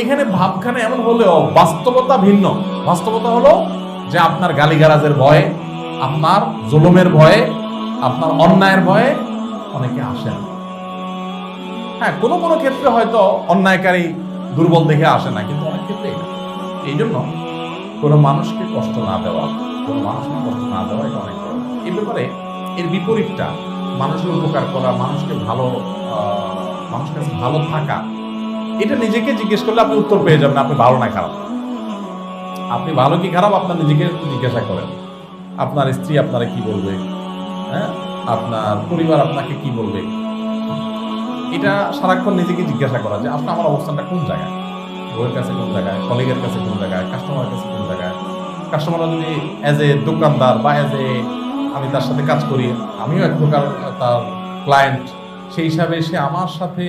এখানে ভাবখানা এমন হলেও বাস্তবতা ভিন্ন। বাস্তবতা হলো যে আপনার গালিগালাজের ভয়ে, আপনার জুলুমের ভয়ে, আপনার অন্যায়ের ভয়ে অনেকে আসে না। হ্যাঁ, কোনো কোনো ক্ষেত্রে হয়তো অন্যায়কারী দুর্বল দেখে আসে না, কিন্তু অনেক ক্ষেত্রে এই জন্য কোনো মানুষকে কষ্ট না দেওয়া, কোনো মানুষকে কষ্ট না দেওয়া, এটা অনেক বড়। এই ব্যাপারে এর বিপরীতটা, মানুষের উপকার করা, মানুষকে ভালো, মানুষের কাছে ভালো থাকা, এটা নিজেকে জিজ্ঞেস করলে আপনি উত্তর পেয়ে যাবেন আপনি ভালো না খারাপ। আপনি ভালো কি খারাপ আপনার নিজেকে জিজ্ঞাসা করেন। আপনার স্ত্রী আপনারা কি বলবে, হ্যাঁ, আপনার পরিবার আপনাকে কি বলবে, এটা সারাক্ষণ নিজেকে জিজ্ঞাসা করা যে আসলে আমার অবস্থানটা কোন জায়গায়, বউয়ের কাছে কোন জায়গায়, কলিগের কাছে কোন জায়গায়, কাস্টমারের কাছে কোন জায়গায়। কাস্টমাররা যদি অ্যাজ এ দোকানদার বা অ্যাজ এ আমি তার সাথে কাজ করি, আমিও এক প্রকার তার ক্লায়েন্ট, সেই হিসাবে সে আমার সাথে,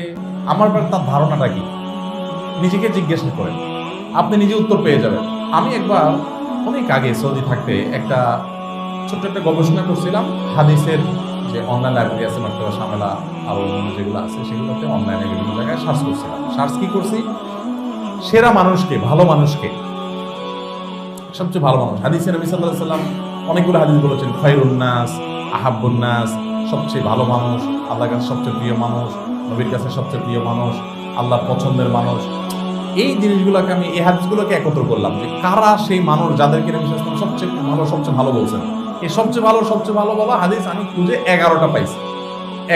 আমার ব্যাপারে তার ধারণাটা কি, নিজেকে জিজ্ঞাসা করেন, আপনি নিজে উত্তর পেয়ে যাবেন। আমি একবার অনেক আগে সৌদি থাকতে একটা ছোট্ট একটা গবেষণা করছিলাম, হাদিসের যে অনলাইন লাইব্রেরি আছে, মাকতাবা শামেলা, আরো যেগুলো আছে সেগুলোতে অনলাইনে বিভিন্ন জায়গায় সার্চ করছিলাম। সার্চ কি করছি, সেরা মানুষকে, ভালো মানুষকে, সবচেয়ে ভালো মানুষ। হাদিসে নবী সাল্লাল্লাহু আলাইহি ওয়াসাল্লাম অনেকগুলো হাদিস বলেছেন, খায়রুন নাস, আহাব্বুন নাস, সবচেয়ে ভালো মানুষ, আল্লাহর কাছে সবচেয়ে প্রিয় মানুষ, নবীর কাছে সবচেয়ে প্রিয় মানুষ, আল্লাহর পছন্দের মানুষ। এই জিনিসগুলোকে আমি, এই হাদিসগুলোকে একত্র করলাম যে কারা সেই মানুষ যাদেরকে নবী সাল্লাল্লাহু আলাইহি ওয়াসাল্লাম সবচেয়ে ভালো বলছেন। এই সবচেয়ে ভালো বলা হাদিস আমি খুঁজে 11টা পাইছি,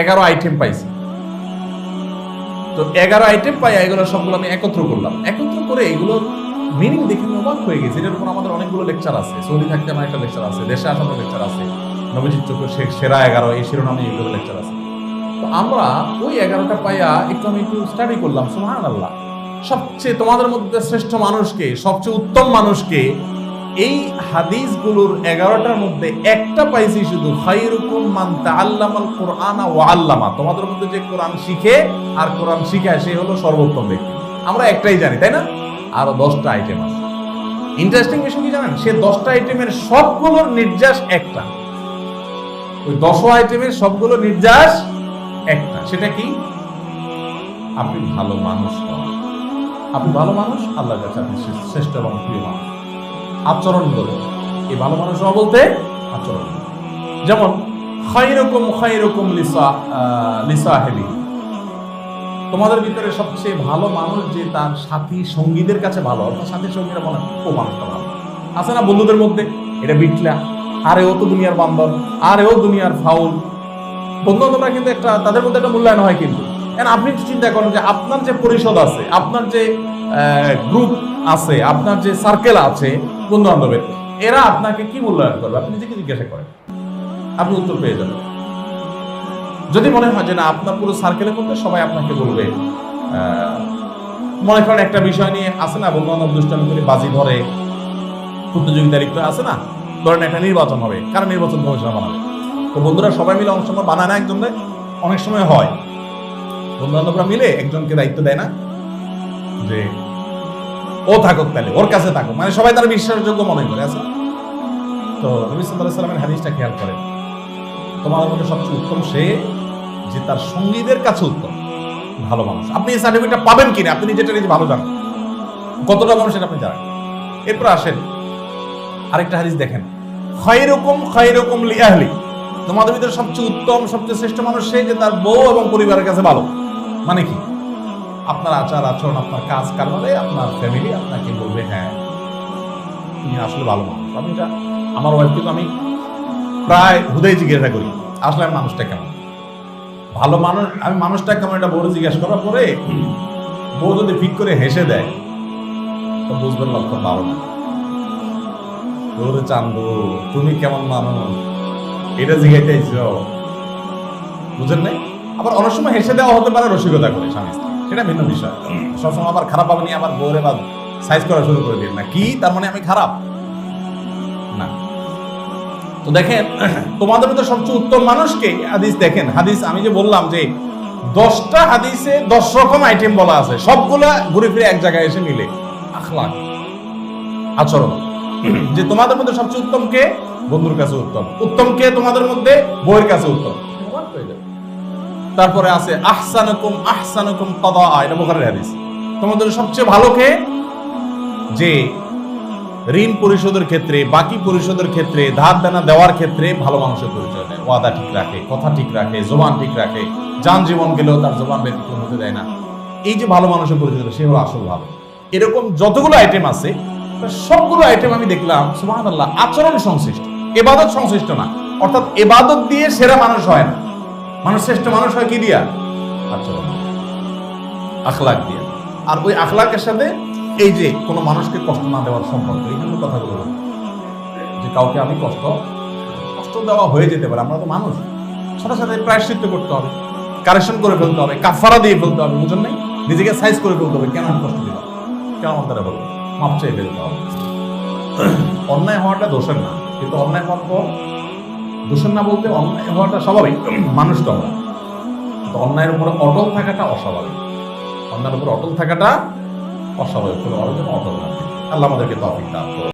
11 আইটেম পাইছি। তো 11 আইটেম পাই, এগুলো সবগুলো আমি একত্র করলাম। একত্র করে এগুলো মিনিং দেখে আমি অবাক হয়ে গেছি। এটার উপর আমাদের অনেকগুলো লেকচার আছে, সৌদি থাকতে আমার একটা লেকচার আছে, দেশে আসার লেকচার আছে, নবীজির চোখে সেরা 11 এই শিরোনামে এগুলো লেকচার আছে। তো আমরা ওই 11টা পাইয়া একটু স্টাডি করলাম। সুবহানাল্লাহ, সবচেয়ে তোমাদের মধ্যে শ্রেষ্ঠ মানুষকে, সবচেয়ে উত্তম মানুষকে এই হাদিসগুলোর 11টার মধ্যে একটা পাইছি শুধু, খায়রুকুম মান তাআল্লামাল কুরআনা ওয়া আল্লামা। তোমাদের মধ্যে যে কোরআন শিখে আর কোরআন শিখায় সে হলো সর্বোত্তম ব্যক্তি। আমরা একটাই জানি, তাই না? আরো 10টা আইটেম আছে। ইন্টারেস্টিং বিষয় কি জানেন, সে 10টা আইটেমের সবগুলোর নির্যাস একটা, ওই 10 আইটেমের সবগুলো নির্যাস একটা। সেটা কি? আপনি ভালো মানুষ হন। আপনি ভালো মানুষ, আল্লাহর কাছে আপনি শ্রেষ্ঠ এবং প্রিয় মানুষ। আচরণ বলে, এই ভালো মানুষ হওয়া বলতে আচরণ। যেমন খায়রুকুম লিসাহিবি, তোমাদের ভিতরে সবচেয়ে ভালো মানুষ যে তার সাথী সঙ্গীদের কাছে ভালো, অর্থাৎ সাথী সঙ্গীরা বলে ও মানুষটা ভালো। আছে না বন্ধুদের মধ্যে, এটা বিটলা, আরে ও তো দুনিয়ার বান্দর, আরে ও দুনিয়ার ফাউল। বন্ধু বান্ধবরা কিন্তু একটা, তাদের মধ্যে একটা মূল্যায়ন হয়। কিন্তু আপনি চিন্তা করেন যে আপনার যে পরিষদ আছে, আপনার যে গ্রুপ আছে, আপনার যে সার্কেল আছে বন্ধু বান্ধবের, এরা আপনাকে কি মূল্যায়ন করবে? আপনি নিজেকে জিজ্ঞাসা করেন, আপনি উত্তর পেয়ে যাবেন। যদি মনে হয় যে না, আপনার পুরো সার্কেলের মধ্যে সবাই আপনাকে বলবে মনে করেন একটা বিষয় নিয়ে আছে না, বন্ধু বান্ধব দুষ্টামি করে বাজি ধরে, প্রতিযোগিতা লিপ্ত আছে না, ধরেন একটা নির্বাচন হবে, কারণ নির্বাচন কমিশন বানাবে, তো বন্ধুরা সবাই মিলে অনেক সময় বানায় না একজনকে, অনেক সময় হয় বন্ধু বান্ধবরা মিলে একজনকে দায়িত্ব দেয় না যে ও থাকুক, তাহলে ওর কাছে থাকুক, মানে সবাই তার বিশ্বাসযোগ্য মনে করে আছে। তো নবী সাল্লাল্লাহু আলাইহি সাল্লামের হাদিসটা খেয়াল করেন, তোমাদের মধ্যে সবচেয়ে উত্তম সে যে তার সঙ্গীদের কাছে উত্তম, ভালো মানুষ। আপনি এই সার্টিফিকেটটা পাবেন কিনা আপনি নিজেটা নিজে ভালো জানেন, কতটা মানুষ সেটা আপনি জানেন। এরপর আসেন আরেকটা হাদিস দেখেন, খায়রুকুম খায়রুকুম লিআহলি, তোমাদের ভিতরে সবচেয়ে উত্তম সবচেয়ে শ্রেষ্ঠ মানুষ সে যে তার বউ এবং পরিবারের কাছে ভালো। মানে কি, আপনার আচার আচরণ, আপনার কাজ কারবারে আপনার ফ্যামিলি আপনাকে বলবে হ্যাঁ তুমি আসলে ভালো মানুষ। আমি এটা আমার ওয়াইফকে তো আমি প্রায় হুদাই জিজ্ঞাসা করি আসলে আমি মানুষটা কেমন, ভালো মানুষ আমি মানুষটা কেমন, এটা বউ জিজ্ঞাসা করার পরে বউ যদি ফিট করে হেসে দেয় তো বুঝবেন লক্ষণ ভালো না। চান্দু তুমি কেমন মানুষ এটা জিজ্ঞাসাইছ, বুঝেন নাই? আবার অনেক সময় হেসে দেওয়া হতে পারে রসিকতা করে স্বামী স্ত্রী, সেটা ভিন্ন বিষয়। সবসময় আবার খারাপ ভাবে নিয়ে আবার বউরে বা সাইজ করা শুরু করে দিন না, কি তার মানে আমি খারাপ না। তো দেখেন তোমাদের মধ্যে সবচেয়ে উত্তম মানুষকে, হাদিস দেখেন, হাদিস আমি যে বললাম যে 10টা হাদিসে 10 রকম আইটেম বলা আছে, সবগুলা ঘুরে ফিরে এক জায়গায় এসে মিলে আখলাক, আচরণ। যে তোমাদের মধ্যে সবচেয়ে উত্তম কে, বন্ধুর কাছে উত্তম, উত্তম কে তোমাদের মধ্যে, বউয়ের কাছে উত্তম। তারপরে আছে আহসানুকুম আহসানুকুম কাদা, এটা বুখারীর হাদিস। তোমাদের সবচেয়ে ভালো কে, যে ঋণ পরিশোধের ক্ষেত্রে, বাকি পরিশোধের ক্ষেত্রে, ধার দেনা দেওয়ার ক্ষেত্রে ভালো মানুষের পরিচয় দেয়, ওয়াদা ঠিক রাখে, কথা ঠিক রাখে, জবান ঠিক রাখে, যান জীবন গেলেও তার জবান ব্যতিক্রম হতে দেয় না। এই যে ভালো মানুষের পরিচয়, সে হলো আসল ভালো। এরকম যতগুলো আইটেম আছে সবগুলো আইটেম আমি দেখলাম সুবহানাল্লাহ আচরণ সংশ্লিষ্ট, ইবাদত সংশ্লিষ্ট না। অর্থাৎ ইবাদত দিয়ে সেরা মানুষ হয় না, মানুষ শ্রেষ্ঠ মানুষ হয় কি দিয়া, আচরণ, আখলাক দিয়ে। আর ওই আখলাকের সাথে এই যে কোনো মানুষকে কষ্ট না দেওয়ার সম্পর্ক, এই জন্য কথাগুলো বলি যে কাউকে আমি কষ্ট দেওয়া হয়ে যেতে পারে, আমরা তো মানুষ, সাথে সাথে প্রায়শ্চিত্ত করতে হবে, কারেকশন করে ফেলতে হবে, কাফারা দিয়ে ফেলতে হবে, বুঝুন নাই, নিজেকে সাইজ করে ফেলতে হবে, কেন আমি কষ্ট দিলাম, কেন আমার দ্বারা বলবো, মাপ চাই ফেলতে হবে। অন্যায় হওয়াটা দোষের না, কিন্তু অন্যায় হওয়ার পর দোষের না বলতে অন্যায় হওয়াটা স্বাভাবিক, মানুষ তো আমরা, অন্যায়ের উপরে অটল থাকাটা অস্বাভাবিক, অন্যায়ের উপর অটল থাকাটা অস্বাভাবিক, অটল না। আল্লাহ আমাদেরকে তৌফিক দান করুন।